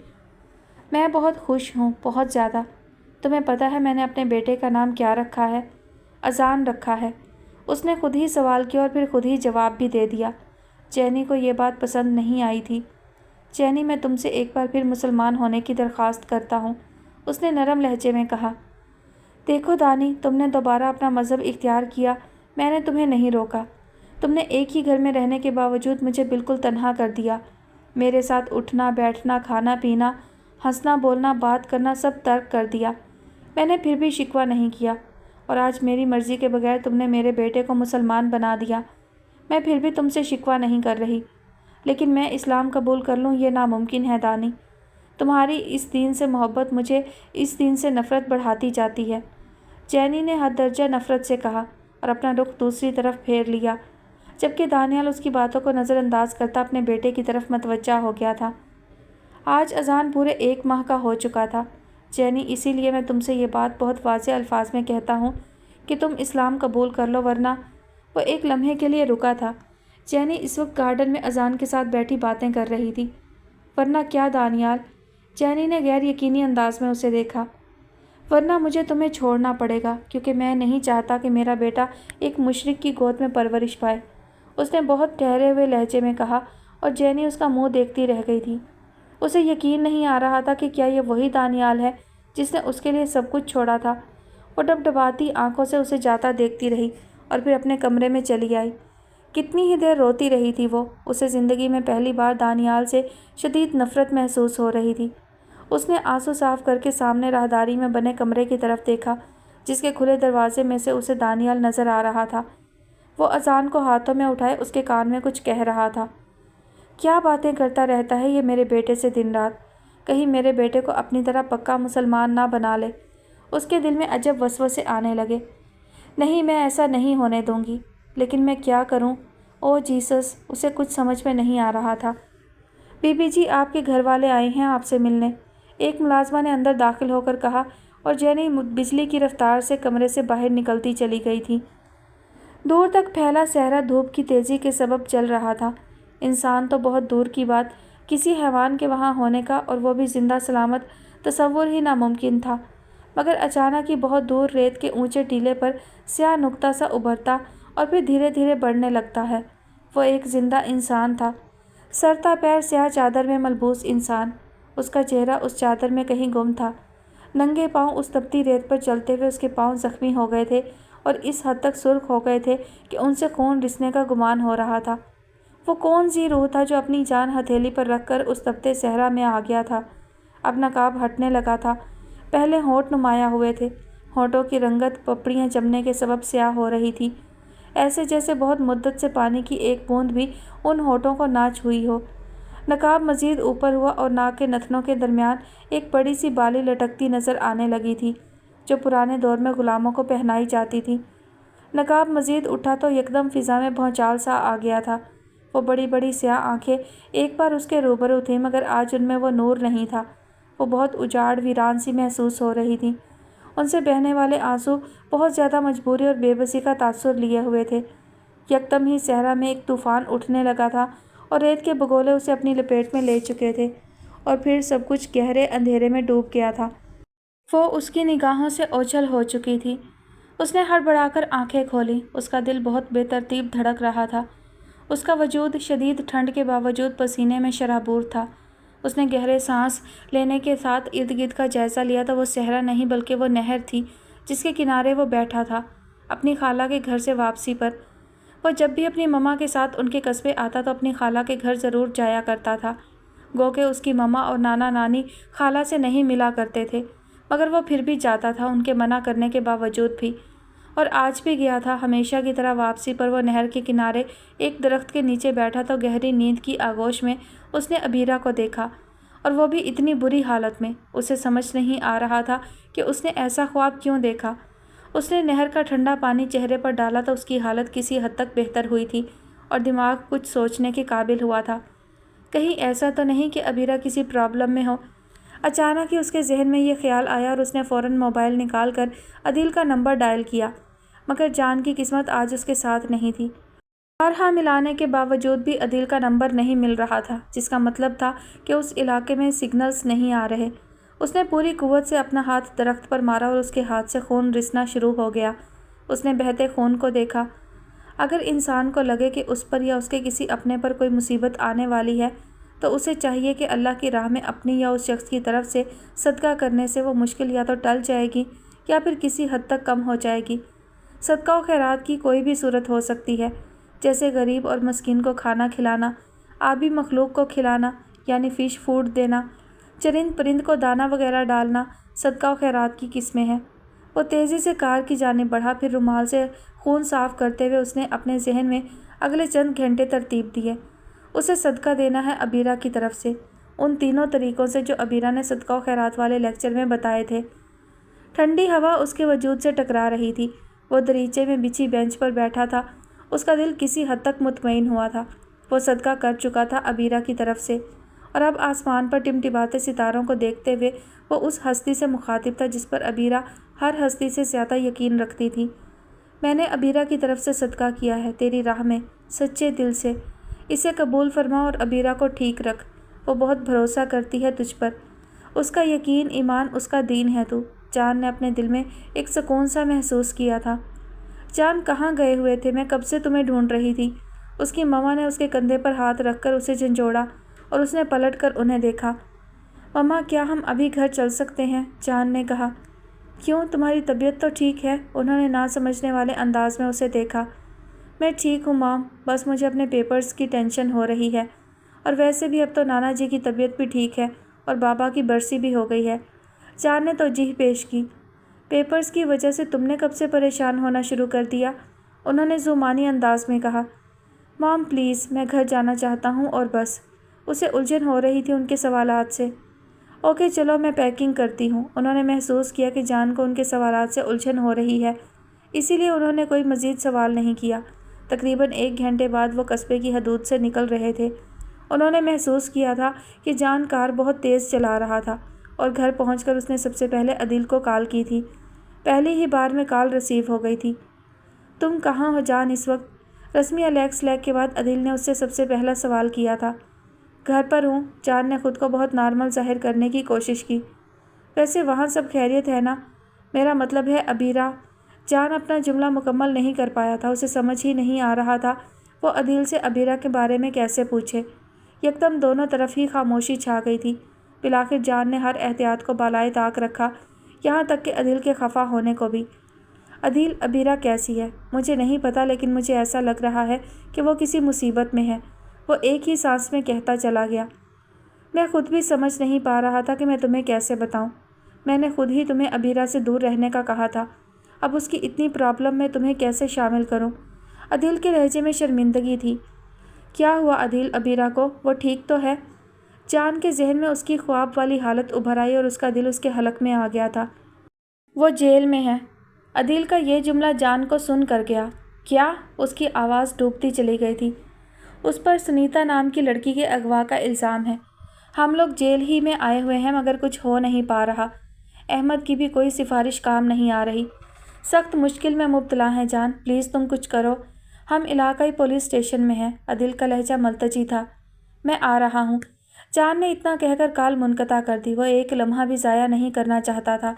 میں بہت خوش ہوں، بہت زیادہ۔ تمہیں پتہ ہے میں نے اپنے بیٹے کا نام کیا رکھا ہے؟ اذان رکھا ہے۔ اس نے خود ہی سوال کیا اور پھر خود ہی جواب بھی دے دیا۔ جینی کو یہ بات پسند نہیں آئی تھی۔ جینی، میں تم سے ایک بار پھر مسلمان ہونے کی درخواست کرتا ہوں، اس نے نرم لہجے میں کہا۔ دیکھو دانی، تم نے دوبارہ اپنا مذہب اختیار کیا، میں نے تمہیں نہیں روکا۔ تم نے ایک ہی گھر میں رہنے کے باوجود مجھے بالکل تنہا کر دیا، میرے ساتھ اٹھنا بیٹھنا، کھانا پینا، ہنسنا بولنا، بات کرنا سب ترک کر دیا۔ میں نے پھر بھی شکوہ نہیں کیا، اور آج میری مرضی کے بغیر تم نے میرے بیٹے کو مسلمان بنا دیا۔ میں پھر بھی تم سے شکوہ نہیں کر رہی، لیکن میں اسلام قبول کر لوں یہ ناممکن ہے دانی۔ تمہاری اس دین سے محبت مجھے اس دین سے نفرت بڑھاتی جاتی ہے۔ جینی نے حد درجہ نفرت سے کہا اور اپنا رخ دوسری طرف پھیر لیا، جبکہ دانیال اس کی باتوں کو نظر انداز کرتا اپنے بیٹے کی طرف متوجہ ہو گیا تھا۔ آج اذان پورے 1 ماہ کا ہو چکا تھا جینی، اسی لیے میں تم سے یہ بات بہت واضح الفاظ میں کہتا ہوں کہ تم اسلام قبول کر لو، ورنہ… وہ ایک لمحے کے لیے رکا تھا۔ جینی اس وقت گارڈن میں اذان کے ساتھ بیٹھی باتیں کر رہی تھی۔ ورنہ کیا دانیال؟ جینی نے غیر یقینی انداز میں اسے دیکھا۔ ورنہ مجھے تمہیں چھوڑنا پڑے گا، کیونکہ میں نہیں چاہتا کہ میرا بیٹا ایک مشرک کی گود میں پرورش پائے، اس نے بہت ٹھہرے ہوئے لہجے میں کہا، اور جینی اس کا منہ دیکھتی رہ گئی تھی۔ اسے یقین نہیں آ رہا تھا کہ کیا یہ وہی دانیال ہے جس نے اس کے لیے سب کچھ چھوڑا تھا۔ وہ ڈبڈباتی آنکھوں سے اسے جاتا دیکھتی رہی اور پھر اپنے کمرے میں چلی آئی۔ کتنی ہی دیر روتی رہی تھی وہ۔ اسے زندگی میں پہلی بار دانیال سے شدید نفرت محسوس ہو رہی تھی۔ اس نے آنسو صاف کر کے سامنے راہداری میں بنے کمرے کی طرف دیکھا، جس کے کھلے دروازے میں سے اسے دانیال نظر آ رہا تھا۔ وہ اذان کو ہاتھوں میں اٹھائے اس کے کان میں کچھ کہہ رہا تھا۔ کیا باتیں کرتا رہتا ہے یہ میرے بیٹے سے دن رات، کہیں میرے بیٹے کو اپنی طرح پکا مسلمان نہ بنا لے۔ اس کے دل میں عجب وسوسے آنے لگے۔ نہیں، میں ایسا نہیں ہونے دوں گی، لیکن میں کیا کروں؟ او جیسس، اسے کچھ سمجھ میں نہیں آ رہا تھا۔ بی بی جی، آپ کے گھر والے آئے ہیں آپ سے ملنے، ایک ملازمہ نے اندر داخل ہو کر کہا، اور جینی بجلی کی رفتار سے کمرے سے باہر نکلتی چلی گئی تھی۔ دور تک پھیلا صحرا دھوپ کی تیزی کے سبب جل رہا تھا۔ انسان تو بہت دور کی بات، کسی حیوان کے وہاں ہونے کا، اور وہ بھی زندہ سلامت، تصور ہی ناممکن تھا۔ مگر اچانک ہی بہت دور ریت کے اونچے ٹیلے پر سیاہ نقطہ سا ابھرتا اور پھر دھیرے دھیرے بڑھنے لگتا ہے۔ وہ ایک زندہ انسان تھا، سر تا پیر سیاہ چادر میں ملبوس انسان۔ اس کا چہرہ اس چادر میں کہیں گم تھا۔ ننگے پاؤں اس تپتی ریت پر چلتے ہوئے اس کے پاؤں زخمی ہو گئے تھے اور اس حد تک سرخ ہو گئے تھے کہ ان سے خون رسنے کا گمان ہو رہا تھا۔ وہ کون سی روح تھا جو اپنی جان ہتھیلی پر رکھ کر اس تپتے صحرا میں آ گیا تھا؟ اب نقاب ہٹنے لگا تھا۔ پہلے ہونٹ نمایاں ہوئے تھے، ہونٹوں کی رنگت پپڑیاں جمنے کے سبب سیاہ ہو رہی تھی، ایسے جیسے بہت مدت سے پانی کی ایک بوند بھی ان ہونٹوں کو نہ چھوئی ہو۔ نقاب مزید اوپر ہوا اور ناک کے نتنوں کے درمیان ایک بڑی سی بالی لٹکتی نظر آنے لگی تھی جو پرانے دور میں غلاموں کو پہنائی جاتی تھی۔ نقاب مزید اٹھا تو یکدم فضا میں بھونچال سا آ گیا تھا۔ وہ بڑی بڑی سیاہ آنکھیں ایک بار اس کے روبرو تھیں، مگر آج ان میں وہ نور نہیں تھا۔ وہ بہت اجاڑ ویران سی محسوس ہو رہی تھیں۔ ان سے بہنے والے آنسو بہت زیادہ مجبوری اور بے بسی کا تاثر لیے ہوئے تھے۔ یکدم ہی صحرا میں ایک طوفان اٹھنے لگا تھا اور ریت کے بگولے اسے اپنی لپیٹ میں لے چکے تھے، اور پھر سب کچھ گہرے اندھیرے میں ڈوب گیا تھا۔ وہ اس کی نگاہوں سے اوجھل ہو چکی تھی۔ اس نے ہڑبڑا کر آنکھیں کھولیں۔ اس کا دل بہت بے ترتیب دھڑک رہا تھا۔ اس کا وجود شدید ٹھنڈ کے باوجود پسینے میں شرابور تھا۔ اس نے گہرے سانس لینے کے ساتھ ارد گرد کا جائزہ لیا تو وہ صحرا نہیں بلکہ وہ نہر تھی جس کے کنارے وہ بیٹھا تھا، اپنی خالہ کے گھر سے واپسی پر۔ وہ جب بھی اپنی مما کے ساتھ ان کے قصبے آتا تو اپنی خالہ کے گھر ضرور جایا کرتا تھا۔ گو کہ اس کی مما اور نانا نانی خالہ سے نہیں ملا کرتے تھے، مگر وہ پھر بھی جاتا تھا ان کے منع کرنے کے باوجود بھی، اور آج بھی گیا تھا۔ ہمیشہ کی طرح واپسی پر وہ نہر کے کنارے ایک درخت کے نیچے بیٹھا تو گہری نیند کی آغوش میں اس نے ابیرہ کو دیکھا، اور وہ بھی اتنی بری حالت میں۔ اسے سمجھ نہیں آ رہا تھا کہ اس نے ایسا خواب کیوں دیکھا۔ اس نے نہر کا ٹھنڈا پانی چہرے پر ڈالا تو اس کی حالت کسی حد تک بہتر ہوئی تھی اور دماغ کچھ سوچنے کے قابل ہوا تھا۔ کہیں ایسا تو نہیں کہ ابیرہ کسی پرابلم میں ہو؟ اچانک ہی اس کے ذہن میں یہ خیال آیا اور اس نے فوراً موبائل نکال کر عدیل کا نمبر ڈائل کیا، مگر جان کی قسمت آج اس کے ساتھ نہیں تھی۔ بارہا ملانے کے باوجود بھی عدیل کا نمبر نہیں مل رہا تھا، جس کا مطلب تھا کہ اس علاقے میں سگنلز نہیں آ رہے۔ اس نے پوری قوت سے اپنا ہاتھ درخت پر مارا اور اس کے ہاتھ سے خون رسنا شروع ہو گیا۔ اس نے بہتے خون کو دیکھا۔ اگر انسان کو لگے کہ اس پر یا اس کے کسی اپنے پر کوئی مصیبت آنے والی ہے تو اسے چاہیے کہ اللہ کی راہ میں اپنی یا اس شخص کی طرف سے صدقہ کرنے سے وہ مشکل یا تو ٹل جائے گی یا پھر کسی حد تک کم ہو جائے گی۔ صدقہ و خیرات کی کوئی بھی صورت ہو سکتی ہے، جیسے غریب اور مسکین کو کھانا کھلانا، آبی مخلوق کو کھلانا یعنی فش فوڈ دینا، چرند پرند کو دانہ وغیرہ ڈالنا صدقہ و خیرات کی قسمیں ہیں۔ وہ تیزی سے کار کی جانب بڑھا، پھر رومال سے خون صاف کرتے ہوئے اس نے اپنے ذہن میں اگلے چند گھنٹے ترتیب دیے۔ اسے صدقہ دینا ہے ابیرہ کی طرف سے، ان تینوں طریقوں سے جو ابیرہ نے صدقہ و خیرات والے لیکچر میں بتائے تھے۔ ٹھنڈی ہوا اس کے وجود سے ٹکرا رہی تھی۔ وہ دریچے میں بچھی بینچ پر بیٹھا تھا۔ اس کا دل کسی حد تک مطمئن ہوا تھا۔ وہ صدقہ کر چکا تھا ابیرہ کی طرف سے، اور اب آسمان پر ٹمٹماتے ستاروں کو دیکھتے ہوئے وہ اس ہستی سے مخاطب تھا جس پر ابیرہ ہر ہستی سے زیادہ یقین رکھتی تھی۔ میں نے ابیرہ کی طرف سے صدقہ کیا ہے تیری راہ میں، سچے دل سے، اسے قبول فرما اور ابیرہ کو ٹھیک رکھ۔ وہ بہت بھروسہ کرتی ہے تجھ پر، اس کا یقین ایمان اس کا دین ہے تو۔ جان نے اپنے دل میں ایک سکون سا محسوس کیا تھا۔ جان کہاں گئے ہوئے تھے؟ میں کب سے تمہیں ڈھونڈ رہی تھی۔ اس کی مما نے اس کے کندھے پر ہاتھ رکھ کر اسے جھنجھوڑا اور اس نے پلٹ کر انہیں دیکھا۔ مما کیا ہم ابھی گھر چل سکتے ہیں؟ جان نے کہا۔ کیوں، تمہاری طبیعت تو ٹھیک ہے؟ انہوں نے نہ سمجھنے والے انداز میں اسے دیکھا۔ میں ٹھیک ہوں مام، بس مجھے اپنے پیپرز کی ٹینشن ہو رہی ہے، اور ویسے بھی اب تو نانا جی کی طبیعت بھی ٹھیک ہے اور بابا کی برسی بھی ہو گئی ہے۔ جان نے توجیہ پیش کی۔ پیپرز کی وجہ سے تم نے کب سے پریشان ہونا شروع کر دیا؟ انہوں نے ذومانی انداز میں کہا۔ مام پلیز، میں گھر جانا چاہتا ہوں اور بس۔ اسے الجھن ہو رہی تھی ان کے سوالات سے۔ اوکے چلو میں پیکنگ کرتی ہوں۔ انہوں نے محسوس کیا کہ جان کو ان کے سوالات سے الجھن ہو رہی ہے، اسی لیے انہوں نے کوئی مزید سوال نہیں کیا۔ تقریباً 1 گھنٹے بعد وہ قصبے کی حدود سے نکل رہے تھے۔ انہوں نے محسوس کیا تھا کہ جان کار بہت تیز چلا رہا تھا، اور گھر پہنچ کر اس نے سب سے پہلے عدیل کو کال کی تھی۔ پہلی ہی بار میں کال ریسیو ہو گئی تھی۔ تم کہاں ہو جان اس وقت؟ رسمی الیکس لیگ کے بعد عدیل نے اس سے سب سے پہلا سوال کیا تھا۔ گھر پر ہوں، جان نے خود کو بہت نارمل ظاہر کرنے کی کوشش کی۔ ویسے وہاں سب خیریت ہے نا؟ میرا مطلب ہے ابیرہ۔ جان اپنا جملہ مکمل نہیں کر پایا تھا، اسے سمجھ ہی نہیں آ رہا تھا وہ عدیل سے ابیرہ کے بارے میں کیسے پوچھے۔ یکدم دونوں طرف ہی خاموشی چھا گئی تھی۔ بالآخر جان نے ہر احتیاط کو بالائے طاق رکھا، یہاں تک کہ عدیل کے خفا ہونے کو بھی۔ عدیل، ابیرہ کیسی ہے؟ مجھے نہیں پتا، لیکن مجھے ایسا لگ رہا ہے کہ وہ کسی مصیبت میں ہے۔ وہ ایک ہی سانس میں کہتا چلا گیا۔ میں خود بھی سمجھ نہیں پا رہا تھا کہ میں تمہیں کیسے بتاؤں۔ میں نے خود ہی تمہیں ابیرہ سے دور رہنے کا کہا تھا، اب اس کی اتنی پرابلم میں تمہیں کیسے شامل کروں؟ عدیل کے لہجے میں شرمندگی تھی۔ کیا ہوا عدیل ابیرہ کو؟ وہ ٹھیک تو ہے؟ جان کے ذہن میں اس کی خواب والی حالت ابھر آئی اور اس کا دل اس کے حلق میں آ گیا تھا۔ وہ جیل میں ہے۔ عدیل کا یہ جملہ جان کو سن کر گیا۔ کیا؟ اس کی آواز ڈوبتی چلی گئی تھی۔ اس پر سنیتا نام کی لڑکی کے اغوا کا الزام ہے۔ ہم لوگ جیل ہی میں آئے ہوئے ہیں مگر کچھ ہو نہیں پا رہا۔ احمد کی بھی کوئی سفارش کام نہیں آ رہی۔ سخت مشکل میں مبتلا ہیں جان، پلیز تم کچھ کرو۔ ہم علاقائی پولیس اسٹیشن میں ہیں۔ عدیل کا لہجہ ملتجی تھا۔ میں آ رہا ہوں۔ جان نے اتنا کہہ کر کال منقطع کر دی۔ وہ ایک لمحہ بھی ضائع نہیں کرنا چاہتا تھا۔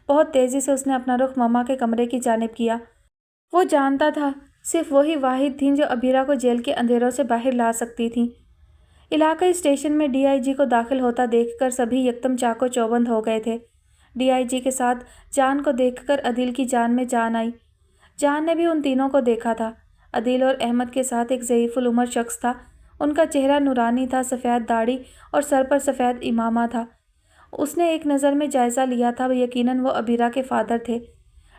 بہت تیزی سے اس نے اپنا رخ مما کے کمرے کی جانب کیا۔ وہ جانتا تھا صرف وہی واحد تھیں جو ابیرہ کو جیل کے اندھیروں سے باہر لا سکتی تھیں۔ علاقائی اسٹیشن میں ڈی آئی جی کو داخل ہوتا دیکھ کر سبھی یکدم چاقو چوبند ہو گئے تھے۔ ڈی آئی جی کے ساتھ جان کو دیکھ کر عدیل کی جان میں جان آئی۔ جان نے بھی ان تینوں کو دیکھا تھا۔ عدیل اور احمد کے ساتھ ایک ضعیف العمر شخص تھا۔ ان کا چہرہ نورانی تھا، سفید داڑھی اور سر پر سفید امامہ تھا۔ اس نے ایک نظر میں جائزہ لیا تھا، یقیناً وہ ابیرہ کے فادر تھے۔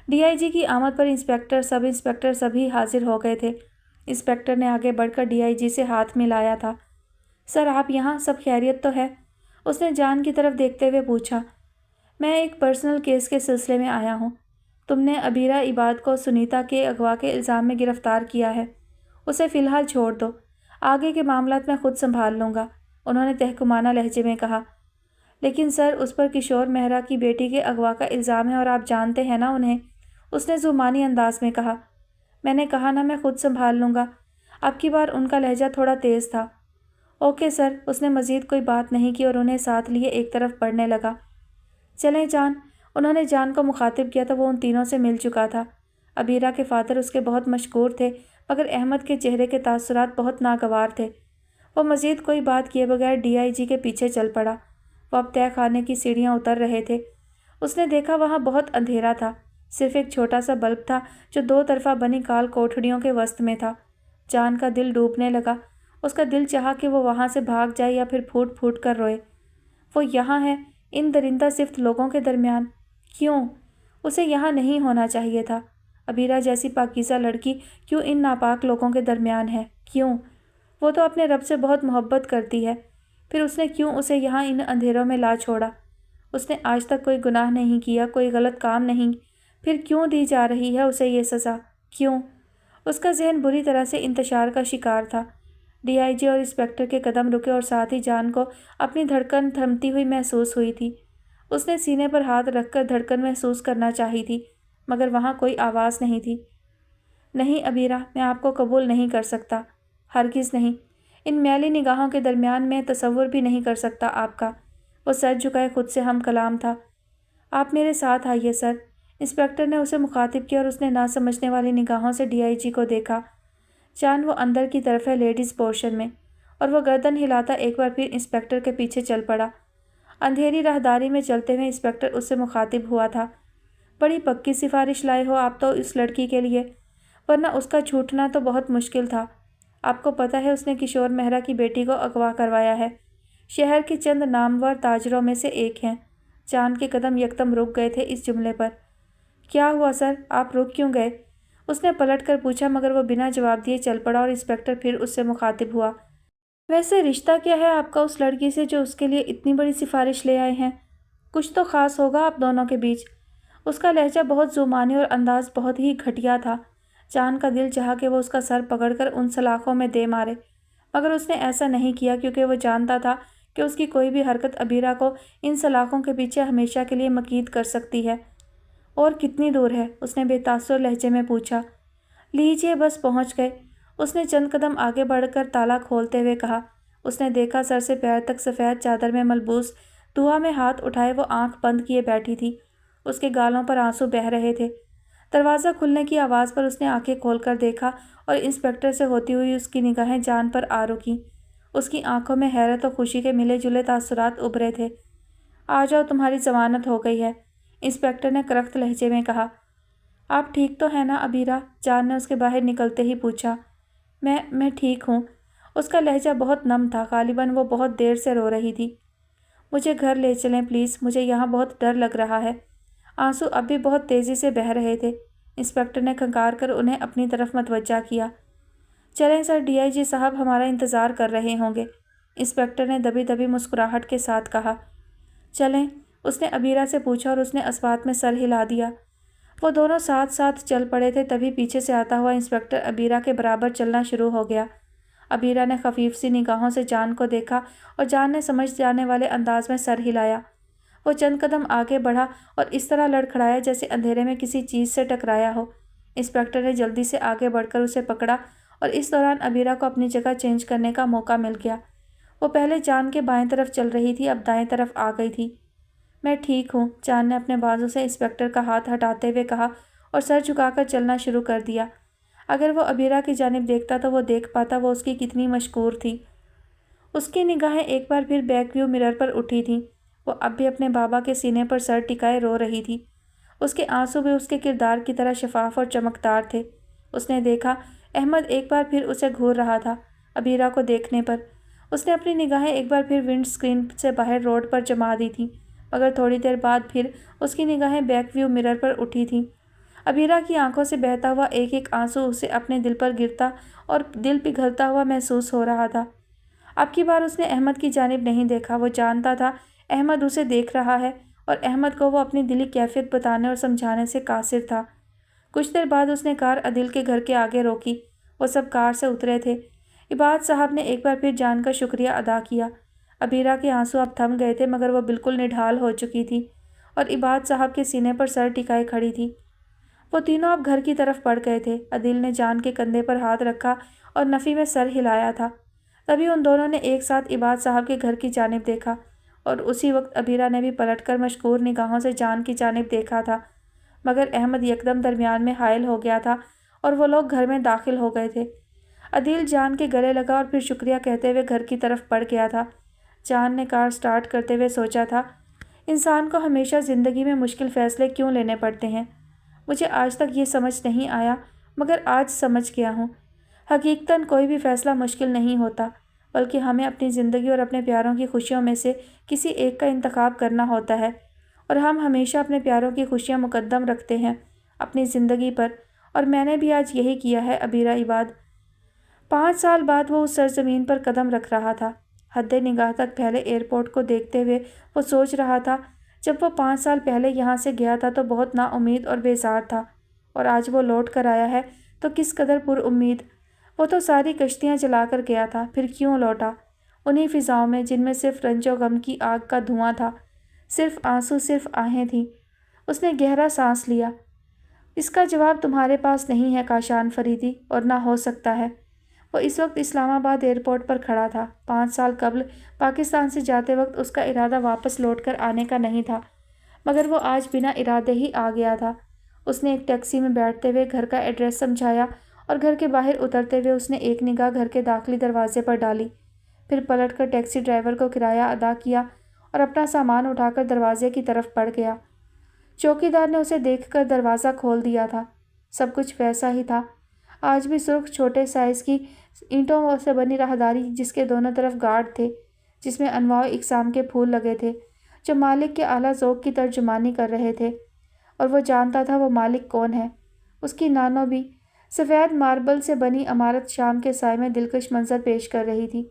ڈی آئی جی کی آمد پر انسپکٹر، سب انسپکٹر سبھی حاضر ہو گئے تھے۔ انسپکٹر نے آگے بڑھ کر ڈی آئی جی سے ہاتھ ملایا تھا۔ سر آپ یہاں، سب خیریت تو ہے؟ اس نے جان کی طرف دیکھتے ہوئے پوچھا۔ میں ایک پرسنل کیس کے سلسلے میں آیا ہوں۔ تم نے ابیرہ عباد کو سنیتا کے اغوا کے الزام میں گرفتار کیا ہے۔ اسے فی الحال چھوڑ دو، آگے کے معاملات میں خود سنبھال لوں گا، انہوں نے تحکمانہ لہجے میں کہا۔ لیکن سر، اس پر کشور مہرا کی بیٹی کے اغوا کا الزام ہے اور آپ جانتے ہیں نا انہیں، اس نے زمانی انداز میں کہا۔ میں نے کہا نا میں خود سنبھال لوں گا۔ اب کی بار ان کا لہجہ تھوڑا تیز تھا۔ اوکے سر، اس نے مزید کوئی بات نہیں کی اور انہیں ساتھ لیے ایک طرف بڑھنے لگا۔ چلیں جان، انہوں نے جان کو مخاطب کیا تو وہ ان تینوں سے مل چکا تھا۔ ابیرہ کے فادر اس کے بہت مشکور تھے مگر احمد کے چہرے کے تاثرات بہت ناگوار تھے۔ وہ مزید کوئی بات کیے بغیر ڈی آئی جی کے پیچھے چل پڑا۔ وہ اب طے خانے کی سیڑھیاں اتر رہے تھے۔ اس نے دیکھا وہاں بہت اندھیرا تھا، صرف ایک چھوٹا سا بلب تھا جو دو طرفہ بنی کال کوٹھڑیوں کے وسط میں تھا۔ جان کا دل ڈوبنے لگا۔ اس کا دل چاہا کہ وہ وہاں سے بھاگ جائے یا پھر پھوٹ پھوٹ کر روئے۔ وہ یہاں ہے، ان درندہ صفت لوگوں کے درمیان۔ کیوں؟ اسے یہاں نہیں ہونا چاہیے تھا۔ ابیرہ جیسی پاکیزہ لڑکی کیوں ان ناپاک لوگوں کے درمیان ہے؟ کیوں؟ وہ تو اپنے رب سے بہت محبت کرتی ہے، پھر اس نے کیوں اسے یہاں ان اندھیروں میں لا چھوڑا؟ اس نے آج تک کوئی گناہ نہیں کیا، کوئی غلط کام نہیں، پھر کیوں دی جا رہی ہے اسے یہ سزا؟ کیوں؟ اس کا ذہن بری طرح سے انتشار کا شکار تھا۔ ڈی آئی جی اور انسپکٹر کے قدم رکے اور ساتھ ہی جان کو اپنی دھڑکن تھمتی ہوئی محسوس ہوئی تھی۔ اس نے سینے پر ہاتھ رکھ کر دھڑکن محسوس کرنا چاہی تھی مگر وہاں کوئی آواز نہیں تھی۔ نہیں ابیرہ، میں آپ کو قبول نہیں کر سکتا، ہرگز نہیں۔ ان میلی نگاہوں کے درمیان میں تصور بھی نہیں کر سکتا آپ کا۔ وہ سر جھکائے خود سے ہم کلام تھا۔ آپ میرے ساتھ آئیے سر، انسپکٹر نے اسے مخاطب کیا اور اس نے نہ سمجھنے والی نگاہوں سے ڈی آئی جی کو دیکھا۔ جان وہ اندر کی طرف ہے لیڈیز پورشن میں، اور وہ گردن ہلاتا ایک بار پھر انسپکٹر کے پیچھے چل پڑا۔ اندھیری راہداری میں چلتے ہوئے انسپکٹر اس سے مخاطب ہوا تھا۔ بڑی پکی سفارش لائے ہو آپ تو اس لڑکی کے لیے، ورنہ اس کا چھوٹنا تو بہت مشکل تھا۔ آپ کو پتہ ہے اس نے کشور مہرا کی بیٹی کو اغوا کروایا ہے، شہر کے چند نامور تاجروں میں سے ایک ہیں۔ جان کے قدم یکدم رک گئے تھے اس جملے پر۔ کیا ہوا سر، آپ رک کیوں گئے؟ اس نے پلٹ کر پوچھا مگر وہ بنا جواب دیے چل پڑا اور انسپکٹر پھر اس سے مخاطب ہوا۔ ویسے رشتہ کیا ہے آپ کا اس لڑکی سے جو اس کے لیے اتنی بڑی سفارش لے آئے ہیں؟ کچھ تو خاص ہوگا آپ دونوں کے بیچ۔ اس کا لہجہ بہت زمانی اور انداز بہت ہی گھٹیا تھا۔ جان کا دل چاہا کہ وہ اس کا سر پکڑ کر ان سلاخوں میں دے مارے مگر اس نے ایسا نہیں کیا کیونکہ وہ جانتا تھا کہ اس کی کوئی بھی حرکت ابیرہ کو ان سلاخوں کے پیچھے ہمیشہ کے لیے مقید کر سکتی ہے۔ اور کتنی دور ہے؟ اس نے بے تاثر لہجے میں پوچھا۔ لیجیے بس پہنچ گئے، اس نے چند قدم آگے بڑھ کر تالا کھولتے ہوئے کہا۔ اس نے دیکھا سر سے پیر تک سفید چادر میں ملبوس دعا میں ہاتھ اٹھائے وہ آنکھ بند کیے بیٹھی تھی۔ اس کے گالوں پر آنسو بہہ رہے تھے۔ دروازہ کھلنے کی آواز پر اس نے آنکھیں کھول کر دیکھا اور انسپکٹر سے ہوتی ہوئی اس کی نگاہیں جان پر آ رکیں۔ اس کی آنکھوں میں حیرت اور خوشی کے ملے جلے تاثرات ابھرے تھے۔ آ جاؤ، تمہاری ضمانت ہو گئی ہے، انسپکٹر نے کرخت لہجے میں کہا۔ آپ ٹھیک تو ہیں نا ابیرہ؟ جان نے اس کے باہر نکلتے ہی پوچھا۔ میں ٹھیک ہوں، اس کا لہجہ بہت نم تھا، غالباً وہ بہت دیر سے رو رہی تھی۔ مجھے گھر لے چلیں پلیز، مجھے یہاں بہت ڈر لگ رہا ہے۔ آنسو اب بھی بہت تیزی سے بہہ رہے تھے۔ انسپکٹر نے کھنکار کر انہیں اپنی طرف متوجہ کیا۔ چلیں سر، ڈی آئی جی صاحب ہمارا انتظار کر رہے ہوں گے، انسپکٹر نے دبی دبی مسکراہٹ کے ساتھ کہا۔ چلیں، اس نے عبیرہ سے پوچھا اور اس نے اسبات میں سر ہلا دیا۔ وہ دونوں ساتھ ساتھ چل پڑے تھے، تبھی پیچھے سے آتا ہوا انسپکٹر عبیرہ کے برابر چلنا شروع ہو گیا۔ عبیرہ نے خفیف سی نگاہوں سے جان کو دیکھا اور جان نے سمجھ جانے والے انداز میں سر ہلایا۔ وہ چند قدم آگے بڑھا اور اس طرح لڑکھڑایا جیسے اندھیرے میں کسی چیز سے ٹکرایا ہو۔ انسپکٹر نے جلدی سے آگے بڑھ کر اسے پکڑا اور اس دوران عبیرہ کو اپنی جگہ چینج کرنے کا موقع مل گیا۔ وہ پہلے جان کے بائیں طرف چل رہی تھی، اب دائیں طرف آ گئی تھی۔ میں ٹھیک ہوں، جان نے اپنے بازو سے انسپکٹر کا ہاتھ ہٹاتے ہوئے کہا اور سر جھکا کر چلنا شروع کر دیا۔ اگر وہ عبیرہ کی جانب دیکھتا تو وہ دیکھ پاتا وہ اس کی کتنی مشکور تھی۔ اس کی نگاہیں ایک بار پھر بیک ویو مرر پر اٹھی تھیں۔ وہ اب بھی اپنے بابا کے سینے پر سر ٹکائے رو رہی تھی۔ اس کے آنسو بھی اس کے کردار کی طرح شفاف اور چمکدار تھے۔ اس نے دیکھا احمد ایک بار پھر اسے گھور رہا تھا، عبیرہ کو دیکھنے پر۔ اس نے اپنی نگاہیں ایک بار پھر ونڈ اسکرین سے باہر روڈ پر جما دی تھیں، مگر تھوڑی دیر بعد پھر اس کی نگاہیں بیک ویو مرر پر اٹھی تھیں۔ عبیرہ کی آنکھوں سے بہتا ہوا ایک ایک آنسو اسے اپنے دل پر گرتا اور دل پگھلتا ہوا محسوس ہو رہا تھا۔ اب کی بار اس نے احمد کی جانب نہیں دیکھا۔ وہ جانتا تھا احمد اسے دیکھ رہا ہے اور احمد کو وہ اپنی دلی کیفیت بتانے اور سمجھانے سے قاصر تھا۔ کچھ دیر بعد اس نے کار عدل کے گھر کے آگے روکی۔ وہ سب کار سے اترے تھے۔ عباد صاحب نے ایک بار پھر جان کا شکریہ ادا کیا۔ عبیرہ کے آنسو اب تھم گئے تھے، مگر وہ بالکل نڈھال ہو چکی تھی اور عباد صاحب کے سینے پر سر ٹکائے کھڑی تھی۔ وہ تینوں اب گھر کی طرف بڑھ گئے تھے۔ عدل نے جان کے کندھے پر ہاتھ رکھا اور نفی میں سر ہلایا تھا۔ تبھی ان دونوں نے ایک ساتھ عباد صاحب کے گھر کی جانب دیکھا اور اسی وقت عبیرہ نے بھی پلٹ کر مشکور نگاہوں سے جان کی جانب دیکھا تھا، مگر احمد یکدم درمیان میں حائل ہو گیا تھا اور وہ لوگ گھر میں داخل ہو گئے تھے۔ عدل جان کے گلے لگا اور پھر شکریہ کہتے ہوئے گھر کی طرف بڑھ گیا تھا۔ جان نے کار سٹارٹ کرتے ہوئے سوچا تھا، انسان کو ہمیشہ زندگی میں مشکل فیصلے کیوں لینے پڑتے ہیں؟ مجھے آج تک یہ سمجھ نہیں آیا، مگر آج سمجھ گیا ہوں۔ حقیقتاً کوئی بھی فیصلہ مشکل نہیں ہوتا، بلکہ ہمیں اپنی زندگی اور اپنے پیاروں کی خوشیوں میں سے کسی ایک کا انتخاب کرنا ہوتا ہے، اور ہم ہمیشہ اپنے پیاروں کی خوشیاں مقدم رکھتے ہیں اپنی زندگی پر، اور میں نے بھی آج یہی کیا ہے۔ عبیرہ عباد 5 سال بعد وہ اس سرزمین پر قدم رکھ رہا تھا۔ حد نگاہ تک پھیلے ایئرپورٹ کو دیکھتے ہوئے وہ سوچ رہا تھا، جب وہ 5 سال پہلے یہاں سے گیا تھا تو بہت نا امید اور بیزار تھا، اور آج وہ لوٹ کر آیا ہے تو کس قدر پر امید۔ وہ تو ساری کشتیاں جلا کر گیا تھا، پھر کیوں لوٹا؟ انہی فضاؤں میں جن میں صرف رنج و غم کی آگ کا دھواں تھا، صرف آنسو، صرف آہیں تھیں۔ اس نے گہرا سانس لیا۔ اس کا جواب تمہارے پاس نہیں ہے کاشان فریدی، اور نہ ہو سکتا ہے۔ وہ اس وقت اسلام آباد ایئرپورٹ پر کھڑا تھا۔ 5 سال قبل پاکستان سے جاتے وقت اس کا ارادہ واپس لوٹ کر آنے کا نہیں تھا، مگر وہ آج بنا ارادے ہی آ گیا تھا۔ اس نے ایک ٹیکسی میں بیٹھتے ہوئے گھر کا ایڈریس سمجھایا اور گھر کے باہر اترتے ہوئے اس نے ایک نگاہ گھر کے داخلی دروازے پر ڈالی، پھر پلٹ کر ٹیکسی ڈرائیور کو کرایہ ادا کیا اور اپنا سامان اٹھا کر دروازے کی طرف بڑھ گیا۔ چوکیدار نے اسے دیکھ کر دروازہ کھول دیا تھا۔ سب کچھ ویسا ہی تھا، آج بھی سرخ چھوٹے سائز کی اینٹوں سے بنی راہداری جس کے دونوں طرف گارڈ تھے، جس میں انواع اقسام کے پھول لگے تھے جو مالک کے اعلیٰ ذوق کی ترجمانی کر رہے تھے، اور وہ جانتا تھا وہ مالک کون ہے۔ اس کی نانو بھی سفید ماربل سے بنی عمارت شام کے سائے میں دلکش منظر پیش کر رہی تھی۔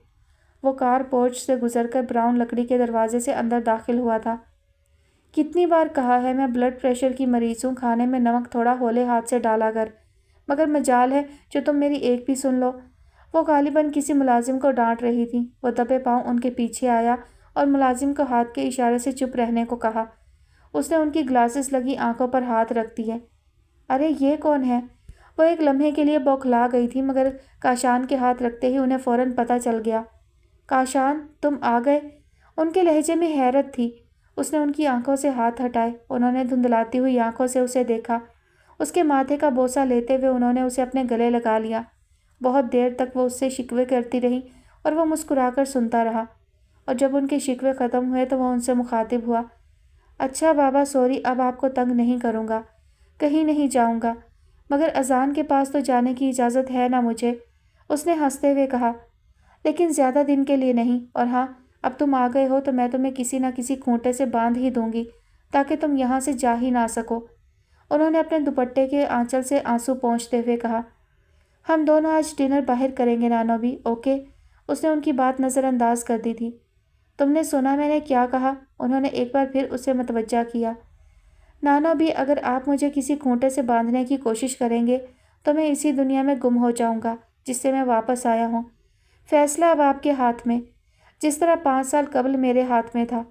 وہ کار پورچ سے گزر کر براؤن لکڑی کے دروازے سے اندر داخل ہوا تھا۔ کتنی بار کہا ہے میں بلڈ پریشر کی مریض ہوں، کھانے میں نمک تھوڑا ہولے ہاتھ سے ڈالا کر، مگر مجال ہے جو تم میری ایک بھی سن لو۔ وہ غالباً کسی ملازم کو ڈانٹ رہی تھی۔ وہ دبے پاؤں ان کے پیچھے آیا اور ملازم کو ہاتھ کے اشارے سے چپ رہنے کو کہا۔ اس نے ان کی گلاسز لگی آنکھوں پر ہاتھ رکھ دیے۔ ارے یہ کون ہے؟ وہ ایک لمحے کے لیے بوکھلا گئی تھی، مگر کاشان کے ہاتھ رکھتے ہی انہیں فوراً پتہ چل گیا۔ کاشان، تم آ گئے؟ ان کے لہجے میں حیرت تھی۔ اس نے ان کی آنکھوں سے ہاتھ ہٹائے۔ انہوں نے دھندلاتی ہوئی آنکھوں سے اسے دیکھا۔ اس کے ماتھے کا بوسہ لیتے ہوئے انہوں نے اسے اپنے گلے لگا لیا۔ بہت دیر تک وہ اس سے شکوے کرتی رہی اور وہ مسکرا کر سنتا رہا، اور جب ان کے شکوے ختم ہوئے تو وہ ان سے مخاطب ہوا۔ اچھا بابا، سوری، اب آپ کو تنگ نہیں کروں گا، کہیں نہیں جاؤں گا، مگر اذان کے پاس تو جانے کی اجازت ہے نا مجھے؟ اس نے ہنستے ہوئے کہا۔ لیکن زیادہ دن کے لیے نہیں، اور ہاں، اب تم آ گئے ہو تو میں تمہیں کسی نہ کسی کھونٹے سے باندھ ہی دوں گی تاکہ تم یہاں سے جا ہی نہ سکو۔ انہوں نے اپنے دوپٹے کے آنچل سے آنسو پونچھتے ہوئے کہا، ہم دونوں آج ڈنر باہر کریں گے نانوبی، اوکے؟ اس نے ان کی بات نظر انداز کر دی تھی۔ تم نے سنا میں نے کیا کہا؟ انہوں نے ایک بار پھر اسے متوجہ کیا۔ نانوبی، اگر آپ مجھے کسی کھونٹے سے باندھنے کی کوشش کریں گے تو میں اسی دنیا میں گم ہو جاؤں گا جس سے میں واپس آیا ہوں۔ فیصلہ اب آپ کے ہاتھ میں، جس طرح 5 سال قبل میرے ہاتھ میں تھا۔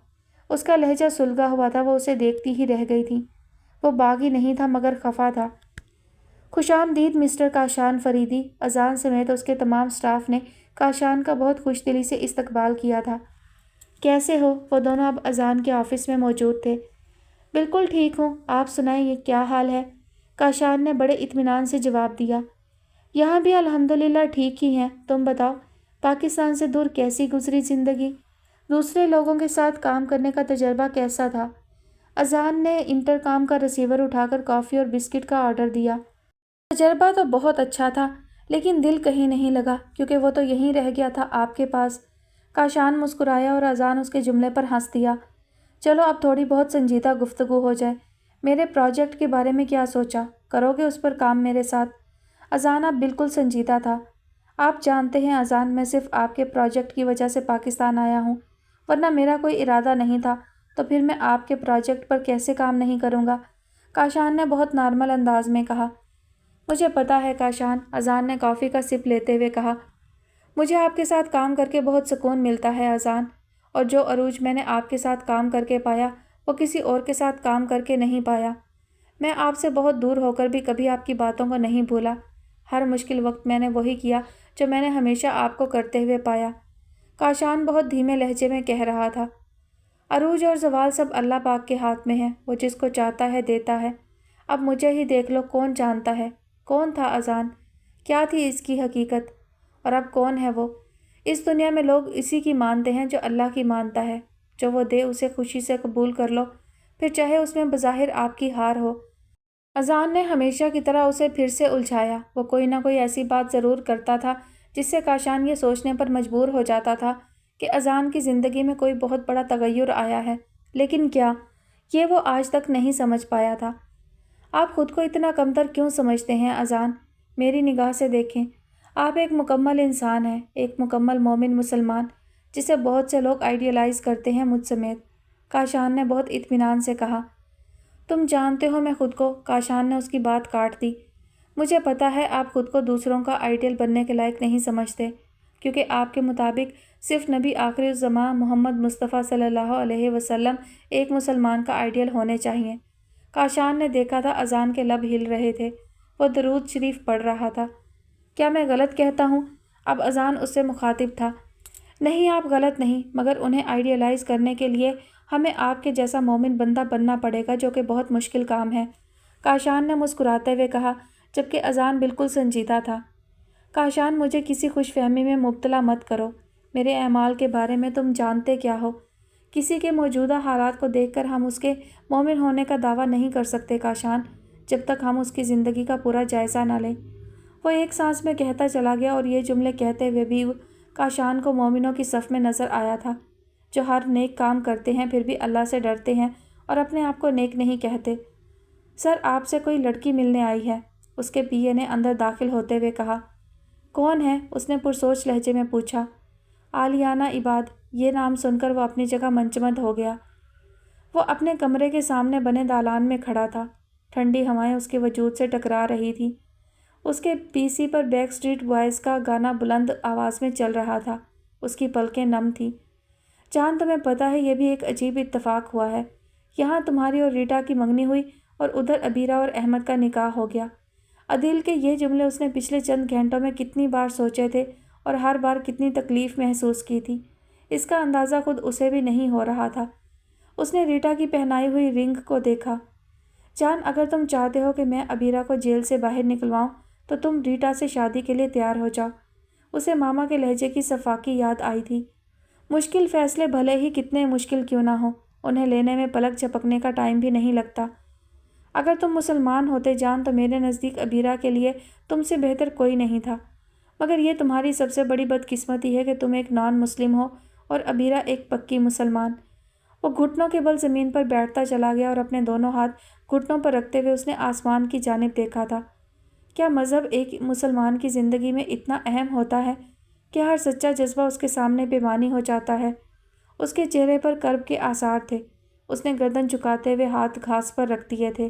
اس کا لہجہ سلگا ہوا تھا، وہ اسے دیکھتی ہی رہ گئی تھی۔ وہ باغی نہیں تھا مگر خفا تھا۔ خوش آمدید مسٹر کاشان فریدی، اذان سمیت اس کے تمام سٹاف نے کاشان کا بہت خوش دلی سے استقبال کیا تھا۔ کیسے ہو؟ وہ دونوں اب اذان کے آفس میں موجود تھے۔ بالکل ٹھیک ہوں، آپ سنائیں یہ کیا حال ہے؟ کاشان نے بڑے اطمینان سے جواب دیا۔ یہاں بھی الحمدللہ ٹھیک ہی ہیں، تم بتاؤ پاکستان سے دور کیسی گزری زندگی؟ دوسرے لوگوں کے ساتھ کام کرنے کا تجربہ کیسا تھا؟ اذان نے انٹرکام کا ریسیور اٹھا کر کافی اور بسکٹ کا آرڈر دیا۔ تجربہ تو بہت اچھا تھا، لیکن دل کہیں نہیں لگا کیونکہ وہ تو یہیں رہ گیا تھا آپ کے پاس۔ کاشان مسکرایا اور اذان اس کے جملے پر ہنس دیا۔ چلو اب تھوڑی بہت سنجیدہ گفتگو ہو جائے۔ میرے پروجیکٹ کے بارے میں کیا سوچا؟ کرو گے اس پر کام میرے ساتھ؟ اذان اب بالکل سنجیدہ تھا۔ آپ جانتے ہیں اذان، میں صرف آپ کے پروجیکٹ کی وجہ سے پاکستان آیا ہوں، ورنہ میرا کوئی ارادہ نہیں تھا، تو پھر میں آپ کے پروجیکٹ پر کیسے کام نہیں کروں گا؟ کاشان نے بہت نارمل انداز میں کہا۔ مجھے پتا ہے کاشان، اذان نے کافی کا سپ لیتے ہوئے کہا، مجھے آپ کے ساتھ کام کر کے بہت سکون ملتا ہے اذان، اور جو عروج میں نے آپ کے ساتھ کام کر کے پایا وہ کسی اور کے ساتھ کام کر کے نہیں پایا۔ میں آپ سے بہت دور ہو کر بھی کبھی آپ کی باتوں کو نہیں بھولا۔ ہر مشکل وقت میں نے وہی کیا جو میں نے ہمیشہ آپ کو کرتے ہوئے پایا۔ کاشان بہت دھیمے لہجے میں کہہ رہا تھا۔ عروج اور زوال سب اللہ پاک کے ہاتھ میں ہے، وہ جس کو چاہتا ہے دیتا ہے۔ اب مجھے ہی دیکھ لو، کون جانتا ہے کون تھا اذان، کیا تھی اس کی حقیقت، اور اب کون ہے وہ؟ اس دنیا میں لوگ اسی کی مانتے ہیں جو اللہ کی مانتا ہے۔ جو وہ دے اسے خوشی سے قبول کر لو، پھر چاہے اس میں بظاہر آپ کی ہار ہو۔ اذان نے ہمیشہ کی طرح اسے پھر سے الجھایا۔ وہ کوئی نہ کوئی ایسی بات ضرور کرتا تھا جس سے کاشان یہ سوچنے پر مجبور ہو جاتا تھا کہ اذان کی زندگی میں کوئی بہت بڑا تغیر آیا ہے، لیکن کیا؟ یہ وہ آج تک نہیں سمجھ پایا تھا۔ آپ خود کو اتنا کمتر کیوں سمجھتے ہیں اذان؟ میری نگاہ سے دیکھیں، آپ ایک مکمل انسان ہیں، ایک مکمل مومن مسلمان جسے بہت سے لوگ آئیڈیلائز کرتے ہیں، مجھ سمیت۔ کاشان نے بہت اطمینان سے کہا۔ تم جانتے ہو میں خود کو، کاشان نے اس کی بات کاٹ دی، مجھے پتا ہے آپ خود کو دوسروں کا آئیڈیل بننے کے لائق نہیں سمجھتے، کیونکہ آپ کے مطابق صرف نبی آخر الزماں محمد مصطفیٰ صلی اللہ علیہ وسلم ایک مسلمان کا آئیڈیل ہونے چاہیے۔ کاشان نے دیکھا تھا اذان کے لب ہل رہے تھے، وہ درود شریف پڑھ رہا تھا۔ کیا میں غلط کہتا ہوں؟ اب اذان اس سے مخاطب تھا۔ نہیں، آپ غلط نہیں، مگر انہیں آئیڈیلائز کرنے کے لیے ہمیں آپ کے جیسا مومن بندہ بننا پڑے گا، جو کہ بہت مشکل کام ہے، کاشان نے مسکراتے ہوئے کہا، جبکہ اذان بالکل سنجیدہ تھا۔ کاشان، مجھے کسی خوش فہمی میں مبتلا مت کرو، میرے اعمال کے بارے میں تم جانتے کیا ہو؟ کسی کے موجودہ حالات کو دیکھ کر ہم اس کے مومن ہونے کا دعویٰ نہیں کر سکتے کاشان، جب تک ہم اس کی زندگی کا پورا جائزہ نہ لیں۔ وہ ایک سانس میں کہتا چلا گیا، اور یہ جملے کہتے ہوئے بھی کاشان کو مومنوں کی صف میں نظر آیا تھا، جو ہر نیک کام کرتے ہیں پھر بھی اللہ سے ڈرتے ہیں اور اپنے آپ کو نیک نہیں کہتے۔ سر، آپ سے کوئی لڑکی ملنے آئی ہے، اس کے پی اے نے اندر داخل ہوتے ہوئے کہا۔ کون ہے؟ اس نے پرسوچ لہجے میں پوچھا۔ آلیانہ عباد۔ یہ نام سن کر وہ اپنی جگہ منجمد ہو گیا۔ وہ اپنے کمرے کے سامنے بنے دالان میں کھڑا تھا، ٹھنڈی ہوائیں اس کے وجود سے ٹکرا رہی تھی۔ اس کے پی سی پر بیک اسٹریٹ بوائز کا گانا بلند آواز میں چل رہا تھا، اس کی پلکیں نم تھیں۔ جان، تمہیں پتہ ہے یہ بھی ایک عجیب اتفاق ہوا ہے، یہاں تمہاری اور ریٹا کی منگنی ہوئی اور ادھر ابیرہ اور احمد کا نکاح ہو گیا۔ عدیل کے یہ جملے اس نے پچھلے چند گھنٹوں میں کتنی بار سوچے تھے اور ہر بار کتنی تکلیف محسوس کی تھی، اس کا اندازہ خود اسے بھی نہیں ہو رہا تھا۔ اس نے ریٹا کی پہنائی ہوئی رنگ کو دیکھا۔ جان، اگر تم چاہتے ہو کہ میں ابیرہ کو جیل سے باہر نکلواؤں تو تم ریٹا سے شادی کے لیے تیار ہو جاؤ۔ اسے ماما کے لہجے کی صفاقی یاد آئی تھی۔ مشکل فیصلے بھلے ہی کتنے مشکل کیوں نہ ہوں، انہیں لینے میں پلک جھپکنے کا ٹائم بھی نہیں لگتا۔ اگر تم مسلمان ہوتے جان تو میرے نزدیک ابیرہ کے لیے تم سے بہتر کوئی نہیں تھا۔ مگر یہ تمہاری سب سے بڑی بدقسمتی ہے کہ تم ایک نان مسلم ہو اور ابیرہ ایک پکی مسلمان۔ وہ گھٹنوں کے بل زمین پر بیٹھتا چلا گیا اور اپنے دونوں ہاتھ گھٹنوں پر رکھتے ہوئے اس نے آسمان کی جانب دیکھا تھا۔ کیا مذہب ایک مسلمان کی زندگی میں اتنا اہم ہوتا ہے کہ ہر سچا جذبہ اس کے سامنے بے معنی ہو جاتا ہے؟ اس کے چہرے پر کرب کے آثار تھے۔ اس نے گردن جھکاتے ہوئے ہاتھ گھاس پر رکھ دیے تھے۔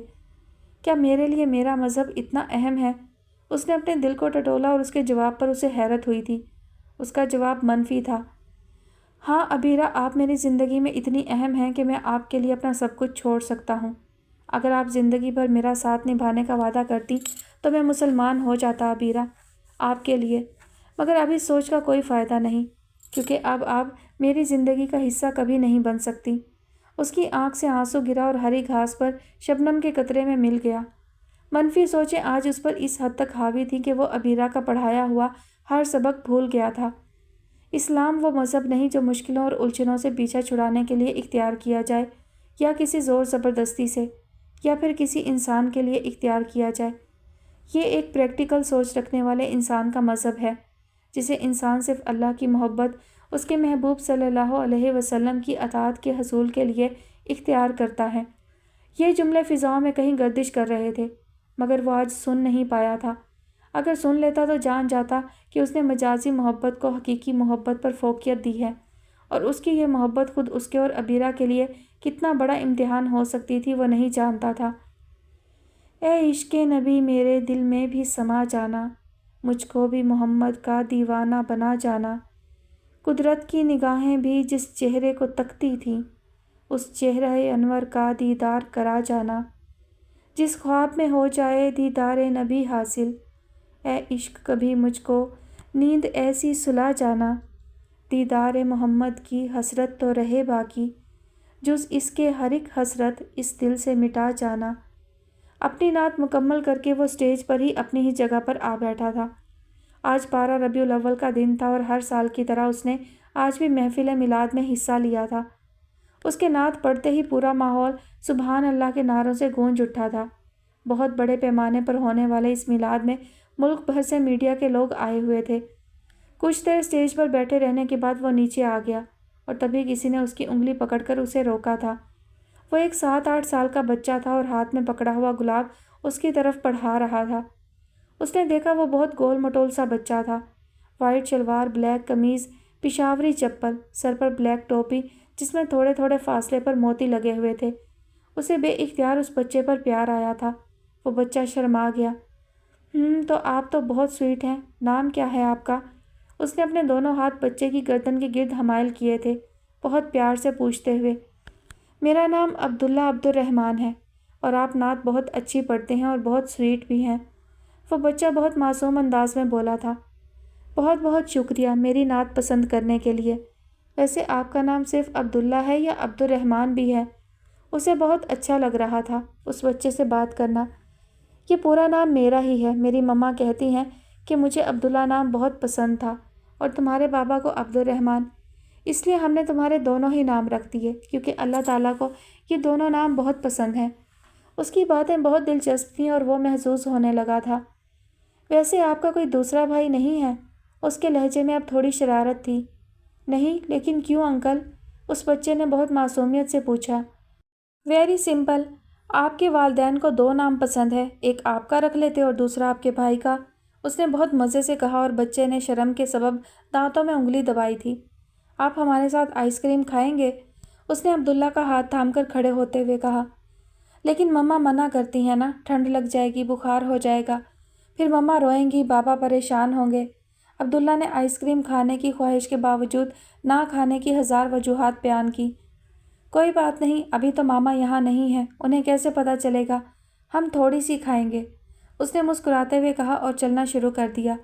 کیا میرے لیے میرا مذہب اتنا اہم ہے؟ اس نے اپنے دل کو ٹٹولا اور اس کے جواب پر اسے حیرت ہوئی تھی۔ اس کا جواب منفی تھا۔ ہاں ابیرہ، آپ میری زندگی میں اتنی اہم ہیں کہ میں آپ کے لیے اپنا سب کچھ چھوڑ سکتا ہوں۔ اگر آپ زندگی بھر میرا ساتھ نبھانے کا وعدہ کرتی تو میں مسلمان ہو جاتا ابیرہ، آپ کے لیے۔ مگر اب اس سوچ کا کوئی فائدہ نہیں، کیونکہ اب آپ میری زندگی کا حصہ کبھی نہیں بن سکتی۔ اس کی آنکھ سے آنسو گرا اور ہری گھاس پر شبنم کے قطرے میں مل گیا۔ منفی سوچیں آج اس پر اس حد تک حاوی تھی کہ وہ ابیرہ کا پڑھایا ہوا ہر سبق بھول گیا تھا۔ اسلام وہ مذہب نہیں جو مشکلوں اور الجھنوں سے پیچھا چھڑانے کے لیے اختیار کیا جائے، یا کسی زور زبردستی سے، یا پھر کسی انسان کے لیے اختیار کیا جائے۔ یہ ایک پریکٹیکل سوچ رکھنے والے انسان کا مذہب ہے، جسے انسان صرف اللہ کی محبت، اس کے محبوب صلی اللہ علیہ وسلم کی اطاعت کے حصول کے لیے اختیار کرتا ہے۔ یہ جملے فضاؤں میں کہیں گردش کر رہے تھے، مگر وہ آج سن نہیں پایا تھا۔ اگر سن لیتا تو جان جاتا کہ اس نے مجازی محبت کو حقیقی محبت پر فوقیت دی ہے، اور اس کی یہ محبت خود اس کے اور ابیرہ کے لیے کتنا بڑا امتحان ہو سکتی تھی وہ نہیں جانتا تھا۔ اے عشق نبی میرے دل میں بھی سما جانا، مجھ کو بھی محمد کا دیوانہ بنا جانا۔ قدرت کی نگاہیں بھی جس چہرے کو تکتی تھیں، اس چہرہ انور کا دیدار کرا جانا۔ جس خواب میں ہو جائے دیدار نبی حاصل، اے عشق کبھی مجھ کو نیند ایسی سلا جانا۔ دیدار محمد کی حسرت تو رہے باقی، جز اس کے ہر ایک حسرت اس دل سے مٹا جانا۔ اپنی نعت مکمل کر کے وہ اسٹیج پر ہی اپنی ہی جگہ پر آ بیٹھا تھا۔ آج 12 ربیع الاول کا دن تھا اور ہر سال کی طرح اس نے آج بھی محفل میلاد میں حصہ لیا تھا۔ اس کے نعت پڑھتے ہی پورا ماحول سبحان اللہ کے نعروں سے گونج اٹھا تھا۔ بہت بڑے پیمانے پر ہونے والے اس میلاد میں ملک بھر سے میڈیا کے لوگ آئے ہوئے تھے۔ کچھ دیر اسٹیج پر بیٹھے رہنے کے بعد وہ نیچے آ گیا اور تبھی کسی نے اس کی انگلی پکڑ کر اسے روکا تھا۔ وہ ایک 7-8 سال کا بچہ تھا اور ہاتھ میں پکڑا ہوا گلاب اس کی طرف بڑھا رہا تھا۔ اس نے دیکھا وہ بہت گول مٹول سا بچہ تھا۔ وائٹ شلوار، بلیک قمیض، پشاوری چپل، سر پر بلیک ٹوپی جس میں تھوڑے تھوڑے فاصلے پر موتی لگے ہوئے تھے۔ اسے بے اختیار اس بچے پر پیار آیا تھا۔ وہ بچہ شرما گیا۔ تو آپ تو بہت سویٹ ہیں، نام کیا ہے آپ کا؟ اس نے اپنے دونوں ہاتھ بچے کی گردن کے گرد حمائل کیے تھے، بہت پیار سے پوچھتے ہوئے۔ میرا نام عبداللہ عبد الرحمن ہے، اور آپ نعت بہت اچھی پڑھتے ہیں اور بہت سویٹ بھی ہیں۔ وہ بچہ بہت معصوم انداز میں بولا تھا۔ بہت بہت شکریہ میری نعت پسند کرنے کے لیے۔ ویسے آپ کا نام صرف عبداللہ ہے یا عبد الرحمن بھی ہے؟ اسے بہت اچھا لگ رہا تھا اس بچے سے بات کرنا۔ یہ پورا نام میرا ہی ہے، میری مما کہتی ہیں کہ مجھے عبداللہ نام بہت پسند تھا اور تمہارے بابا کو عبد الرحمن، اس لیے ہم نے تمہارے دونوں ہی نام رکھ دیے کیونکہ اللہ تعالیٰ کو یہ دونوں نام بہت پسند ہیں۔ اس کی باتیں بہت دلچسپ تھیں اور وہ محظوظ ہونے لگا تھا۔ ویسے آپ کا کوئی دوسرا بھائی نہیں ہے؟ اس کے لہجے میں اب تھوڑی شرارت تھی۔ نہیں، لیکن کیوں انکل؟ اس بچے نے بہت معصومیت سے پوچھا۔ ویری سمپل، آپ کے والدین کو 2 نام پسند ہے، ایک آپ کا رکھ لیتے اور دوسرا آپ کے بھائی کا، اس نے بہت مزے سے کہا اور بچے نے شرم کے سبب دانتوں میں انگلی دبائی تھی۔ آپ ہمارے ساتھ آئس کریم کھائیں گے؟ اس نے عبداللہ کا ہاتھ تھام کر کھڑے ہوتے ہوئے کہا۔ لیکن مما منع کرتی ہیں نا، ٹھنڈ لگ جائے گی، بخار ہو جائے گا، پھر مما روئیں گی، بابا پریشان ہوں گے۔ عبداللہ نے آئس کریم کھانے کی خواہش کے باوجود نہ کھانے کی 1000 وجوہات بیان کی۔ کوئی بات نہیں، ابھی تو ماما یہاں نہیں ہیں، انہیں کیسے پتہ چلے گا، ہم تھوڑی سی کھائیں گے، اس نے مسکراتے ہوئے کہا اور چلنا شروع کر دیا۔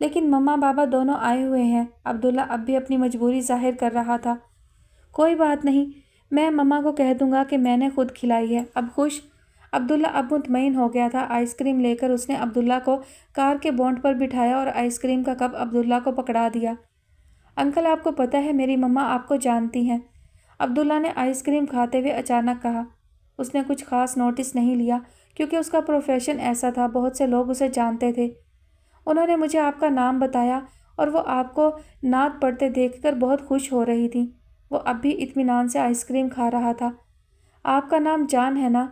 لیکن مما بابا دونوں آئے ہوئے ہیں، عبداللہ اب بھی اپنی مجبوری ظاہر کر رہا تھا۔ کوئی بات نہیں، میں مما کو کہہ دوں گا کہ میں نے خود کھلائی ہے، اب خوش؟ عبداللہ اب مطمئن ہو گیا تھا۔ آئس کریم لے کر اس نے عبداللہ کو کار کے بونٹ پر بٹھایا اور آئس کریم کا کپ عبداللہ کو پکڑا دیا۔ انکل آپ کو پتہ ہے میری مما آپ کو جانتی ہیں، عبداللہ نے آئس کریم کھاتے ہوئے اچانک کہا۔ اس نے کچھ خاص نوٹس نہیں لیا کیونکہ اس کا پروفیشن ایسا تھا، بہت سے لوگ اسے جانتے تھے۔ انہوں نے مجھے آپ کا نام بتایا اور وہ آپ کو نعت پڑھتے دیکھ کر بہت خوش ہو رہی تھی۔ وہ اب بھی اطمینان سے آئس کریم کھا رہا تھا۔ آپ کا نام جان ہے نا؟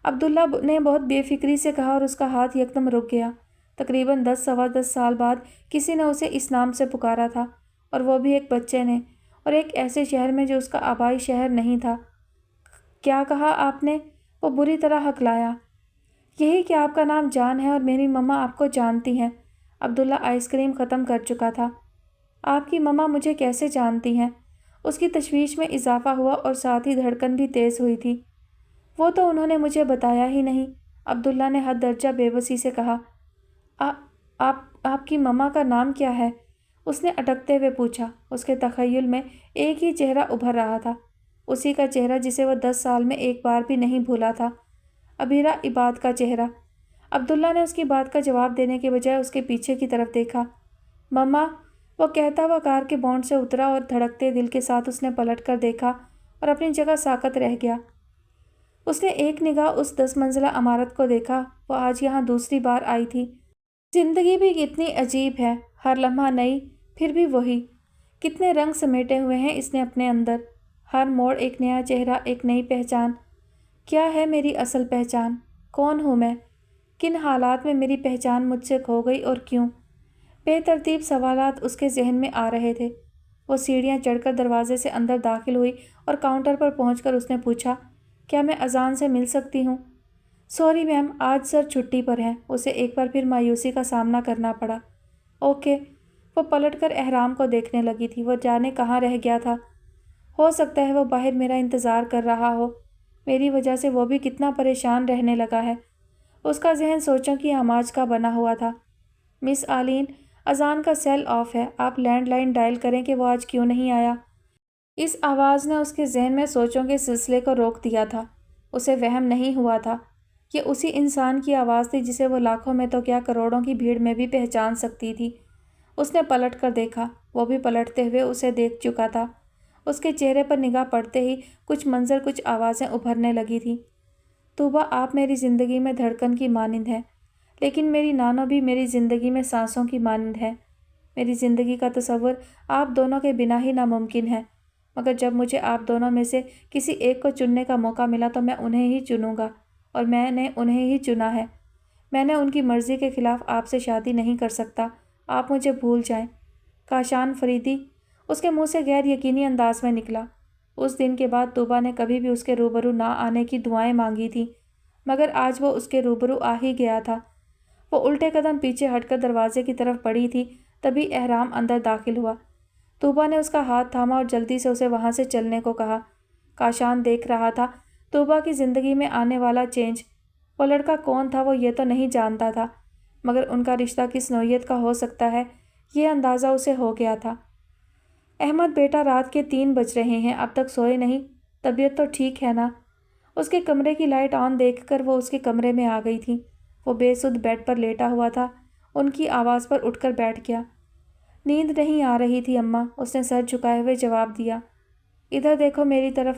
عبداللہ نے بہت بے فکری سے کہا اور اس کا ہاتھ یکدم رک گیا۔ تقریباً 10 سوا 10 سال بعد کسی نے اسے اس نام سے پکارا تھا، اور وہ بھی ایک بچے نے، اور ایک ایسے شہر میں جو اس کا آبائی شہر نہیں تھا۔ کیا کہا آپ نے؟ وہ بری طرح ہکلایا۔ یہی کہ آپ کا نام جان ہے اور میری مما آپ کو جانتی ہیں۔ عبداللہ آئس کریم ختم کر چکا تھا۔ آپ کی مما مجھے کیسے جانتی ہیں؟ اس کی تشویش میں اضافہ ہوا اور ساتھ ہی دھڑکن بھی تیز ہوئی تھی۔ وہ تو انہوں نے مجھے بتایا ہی نہیں، عبداللہ نے حد درجہ بے بسی سے کہا۔ آپ کی مما کا نام کیا ہے؟ اس نے اٹکتے ہوئے پوچھا۔ اس کے تخیل میں ایک ہی چہرہ ابھر رہا تھا، اسی کا چہرہ جسے وہ 10 سال میں ایک بار بھی نہیں بھولا تھا، ابیرہ عباد کا چہرہ۔ عبداللہ نے اس کی بات کا جواب دینے کے بجائے اس کے پیچھے کی طرف دیکھا۔ مما، وہ کہتا ہوا کار کے بونٹ سے اترا اور دھڑکتے دل کے ساتھ اس نے پلٹ کر دیکھا اور اپنی جگہ ساکت رہ گیا۔ اس نے ایک نگاہ اس 10 منزلہ عمارت کو دیکھا۔ وہ آج یہاں دوسری بار آئی تھی۔ زندگی بھی کتنی عجیب ہے، ہر لمحہ نئی، پھر بھی وہی۔ کتنے رنگ سمیٹے ہوئے ہیں اس نے اپنے اندر، ہر موڑ ایک نیا چہرہ، ایک نئی پہچان۔ کیا ہے میری اصل پہچان؟ کون ہوں میں؟ کن حالات میں میری پہچان مجھ سے کھو گئی اور کیوں؟ بے ترتیب سوالات اس کے ذہن میں آ رہے تھے۔ وہ سیڑھیاں چڑھ کر دروازے سے اندر داخل ہوئی اور کاؤنٹر پر پہنچ کر اس نے پوچھا، کیا میں اذان سے مل سکتی ہوں؟ سوری میم، آج سر چھٹی پر ہیں۔ اسے ایک بار پھر مایوسی کا سامنا کرنا پڑا۔ اوکے۔ وہ پلٹ کر احرام کو دیکھنے لگی تھی۔ وہ جانے کہاں رہ گیا تھا؟ ہو سکتا ہے وہ باہر میرا انتظار کر رہا ہو۔ میری وجہ سے وہ بھی کتنا پریشان رہنے لگا ہے۔ اس کا ذہن سوچوں کی آماج کا بنا ہوا تھا۔ مس آلین، اذان کا سیل آف ہے، آپ لینڈ لائن ڈائل کریں کہ وہ آج کیوں نہیں آیا۔ اس آواز نے اس کے ذہن میں سوچوں کے سلسلے کو روک دیا تھا۔ اسے وہم نہیں ہوا تھا۔ یہ اسی انسان کی آواز تھی جسے وہ لاکھوں میں تو کیا کروڑوں کی بھیڑ میں بھی پہچان سکتی تھی۔ اس نے پلٹ کر دیکھا۔ وہ بھی پلٹتے ہوئے اسے دیکھ چکا تھا۔ اس کے چہرے پر نگاہ پڑتے ہی کچھ منظر، کچھ آوازیں ابھرنے لگی تھیں۔ طوبہ، آپ میری زندگی میں دھڑکن کی مانند ہے، لیکن میری نانو بھی میری زندگی میں سانسوں کی مانند ہے۔ میری زندگی کا تصور آپ دونوں کے بنا ہی ناممکن ہے، مگر جب مجھے آپ دونوں میں سے کسی ایک کو چننے کا موقع ملا تو میں انہیں ہی چنوں گا، اور میں نے انہیں ہی چنا ہے۔ میں نے ان کی مرضی کے خلاف آپ سے شادی نہیں کر سکتا۔ آپ مجھے بھول جائیں۔ کاشان فریدی، اس کے منہ سے غیر یقینی انداز میں نکلا۔ اس دن کے بعد طوبہ نے کبھی بھی اس کے روبرو نہ آنے کی دعائیں مانگی تھیں، مگر آج وہ اس کے روبرو آ ہی گیا تھا۔ وہ الٹے قدم پیچھے ہٹ کر دروازے کی طرف بڑھی تھی، تبھی احرام اندر داخل ہوا۔ طوبہ نے اس کا ہاتھ تھاما اور جلدی سے اسے وہاں سے چلنے کو کہا۔ کاشان دیکھ رہا تھا طوبہ کی زندگی میں آنے والا چینج۔ وہ لڑکا کون تھا وہ یہ تو نہیں جانتا تھا، مگر ان کا رشتہ کس نوعیت کا ہو سکتا ہے یہ اندازہ اسے ہو گیا تھا۔ احمد بیٹا، رات کے 3 بج رہے ہیں، اب تک سوئے نہیں؟ طبیعت تو ٹھیک ہے نا؟ اس کے کمرے کی لائٹ آن دیکھ کر وہ اس کے کمرے میں آ گئی تھی۔ وہ بے سدھ بیڈ پر لیٹا ہوا تھا۔ ان کی آواز پر اٹھ کر بیٹھ گیا۔ نیند نہیں آ رہی تھی اماں، اس نے سر جھکائے ہوئے جواب دیا۔ ادھر دیکھو میری طرف،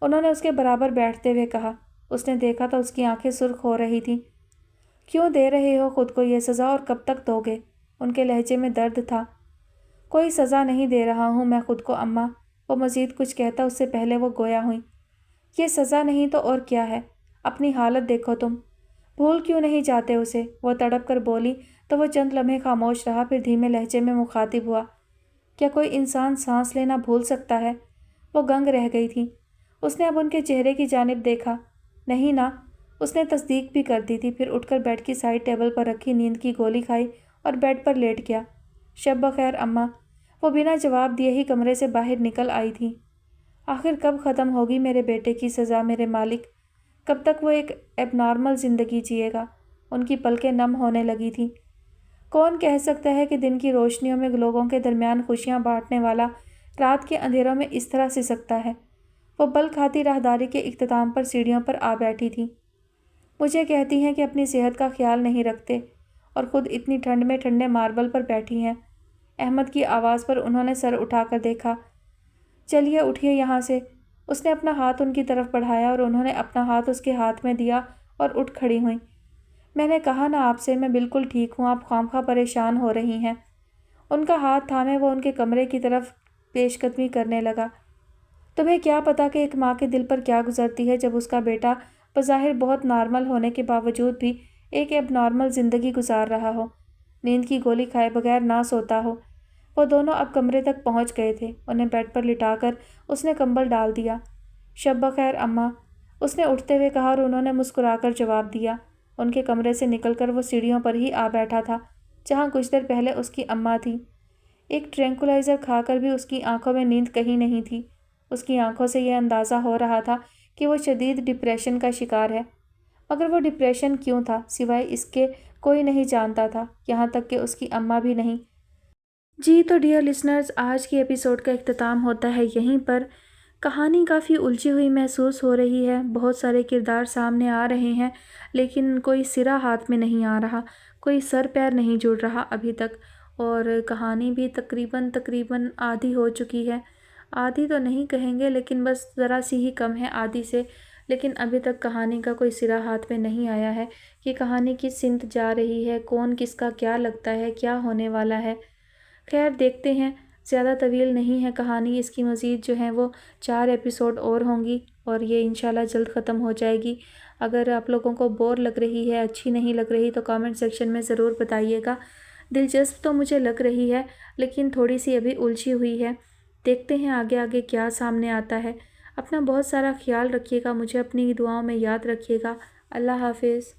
انہوں نے اس کے برابر بیٹھتے ہوئے کہا۔ اس نے دیکھا تو اس کی آنکھیں سرخ ہو رہی تھیں۔ کیوں دے رہے ہو خود کو یہ سزا اور کب تک دو گے؟ ان کے لہجے میں درد تھا۔ کوئی سزا نہیں دے رہا ہوں میں خود کو اماں، وہ مزید کچھ کہتا اس سے پہلے وہ گویا ہوئیں۔ یہ سزا نہیں تو اور کیا ہے؟ اپنی حالت دیکھو تم، بھول کیوں نہیں جاتے اسے؟ وہ تڑپ کر بولی تو وہ چند لمحے خاموش رہا، پھر دھیمے لہجے میں مخاطب ہوا۔ کیا کوئی انسان سانس لینا بھول سکتا ہے؟ وہ گنگ رہ گئی تھی۔ اس نے اب ان کے چہرے کی جانب دیکھا۔ نہیں نا، اس نے تصدیق بھی کر دی تھی، پھر اٹھ کر بیڈ کی سائڈ ٹیبل پر رکھی نیند کی گولی کھائی اور بیڈ پر لیٹ گیا۔ شب بخیر اماں، وہ بنا جواب دیے ہی کمرے سے باہر نکل آئی تھی۔ آخر کب ختم ہوگی میرے بیٹے کی سزا میرے مالک؟ کب تک وہ ایک ایب نارمل زندگی جیے گا؟ ان کی پلکیں نم ہونے لگی تھیں۔ کون کہہ سکتا ہے کہ دن کی روشنیوں میں لوگوں کے درمیان خوشیاں بانٹنے والا رات کے اندھیروں میں اس طرح سسکتا ہے؟ وہ بل کھاتی راہداری کے اختتام پر سیڑھیوں پر آ بیٹھی تھی۔ مجھے کہتی ہیں کہ اپنی صحت کا خیال نہیں رکھتے، اور خود اتنی ٹھنڈ میں ٹھنڈے ماربل پر بیٹھی ہیں۔ احمد کی آواز پر انہوں نے سر اٹھا کر دیکھا۔ چلیے اٹھیے یہاں سے۔ اس نے اپنا ہاتھ ان کی طرف بڑھایا اور انہوں نے اپنا ہاتھ اس کے ہاتھ میں دیا اور اٹھ کھڑی ہوئیں۔ میں نے کہا نا آپ سے، میں بالکل ٹھیک ہوں، آپ خواہ پریشان ہو رہی ہیں۔ ان کا ہاتھ تھامے وہ ان کے کمرے کی طرف پیش قدمی کرنے لگا۔ تمہیں کیا پتا کہ ایک ماں کے دل پر کیا گزرتی ہے جب اس کا بیٹا بظاہر بہت نارمل ہونے کے باوجود بھی ایک اب نارمل زندگی گزار رہا ہو، نیند کی گولی کھائے بغیر نہ سوتا ہو۔ وہ دونوں اب کمرے تک پہنچ گئے تھے۔ انہیں بیڈ پر لٹا کر اس نے کمبل ڈال دیا۔ شب بخیر اماں، اس نے اٹھتے ہوئے کہا اور انہوں نے مسکرا کر جواب دیا۔ ان کے کمرے سے نکل کر وہ سیڑھیوں پر ہی آ بیٹھا تھا جہاں کچھ دیر پہلے اس کی اماں تھی۔ ایک ٹرینکولائزر کھا کر بھی اس کی آنکھوں میں نیند کہیں نہیں تھی۔ اس کی آنکھوں سے یہ اندازہ ہو رہا تھا کہ وہ شدید ڈپریشن کا شکار ہے، مگر وہ ڈپریشن کیوں تھا سوائے اس کے کوئی نہیں جانتا تھا، یہاں تک کہ اس کی اماں بھی نہیں۔ جی تو ڈیئر لسنرز، آج کی ایپیسوڈ کا اختتام ہوتا ہے یہیں پر۔ کہانی کافی الجھی ہوئی محسوس ہو رہی ہے، بہت سارے کردار سامنے آ رہے ہیں لیکن کوئی سرا ہاتھ میں نہیں آ رہا، کوئی سر پیر نہیں جڑ رہا ابھی تک، اور کہانی بھی تقریباً آدھی ہو چکی ہے۔ آدھی تو نہیں کہیں گے لیکن بس ذرا سی ہی کم ہے آدھی سے، لیکن ابھی تک کہانی کا کوئی سرا ہاتھ میں نہیں آیا ہے کہ کہانی کس سمت جا رہی ہے، کون کس کا کیا لگتا ہے، کیا ہونے والا ہے۔ خیر دیکھتے ہیں، زیادہ طویل نہیں ہے کہانی، اس کی مزید جو ہیں وہ 4 ایپیسوڈ اور ہوں گی اور یہ انشاءاللہ جلد ختم ہو جائے گی۔ اگر آپ لوگوں کو بور لگ رہی ہے، اچھی نہیں لگ رہی تو کامنٹ سیکشن میں ضرور بتائیے گا۔ دلچسپ تو مجھے لگ رہی ہے لیکن تھوڑی سی ابھی الجھی ہوئی ہے۔ دیکھتے ہیں آگے کیا سامنے آتا ہے۔ اپنا بہت سارا خیال رکھیے گا، مجھے اپنی دعاؤں میں یاد رکھیے گا۔ اللہ حافظ۔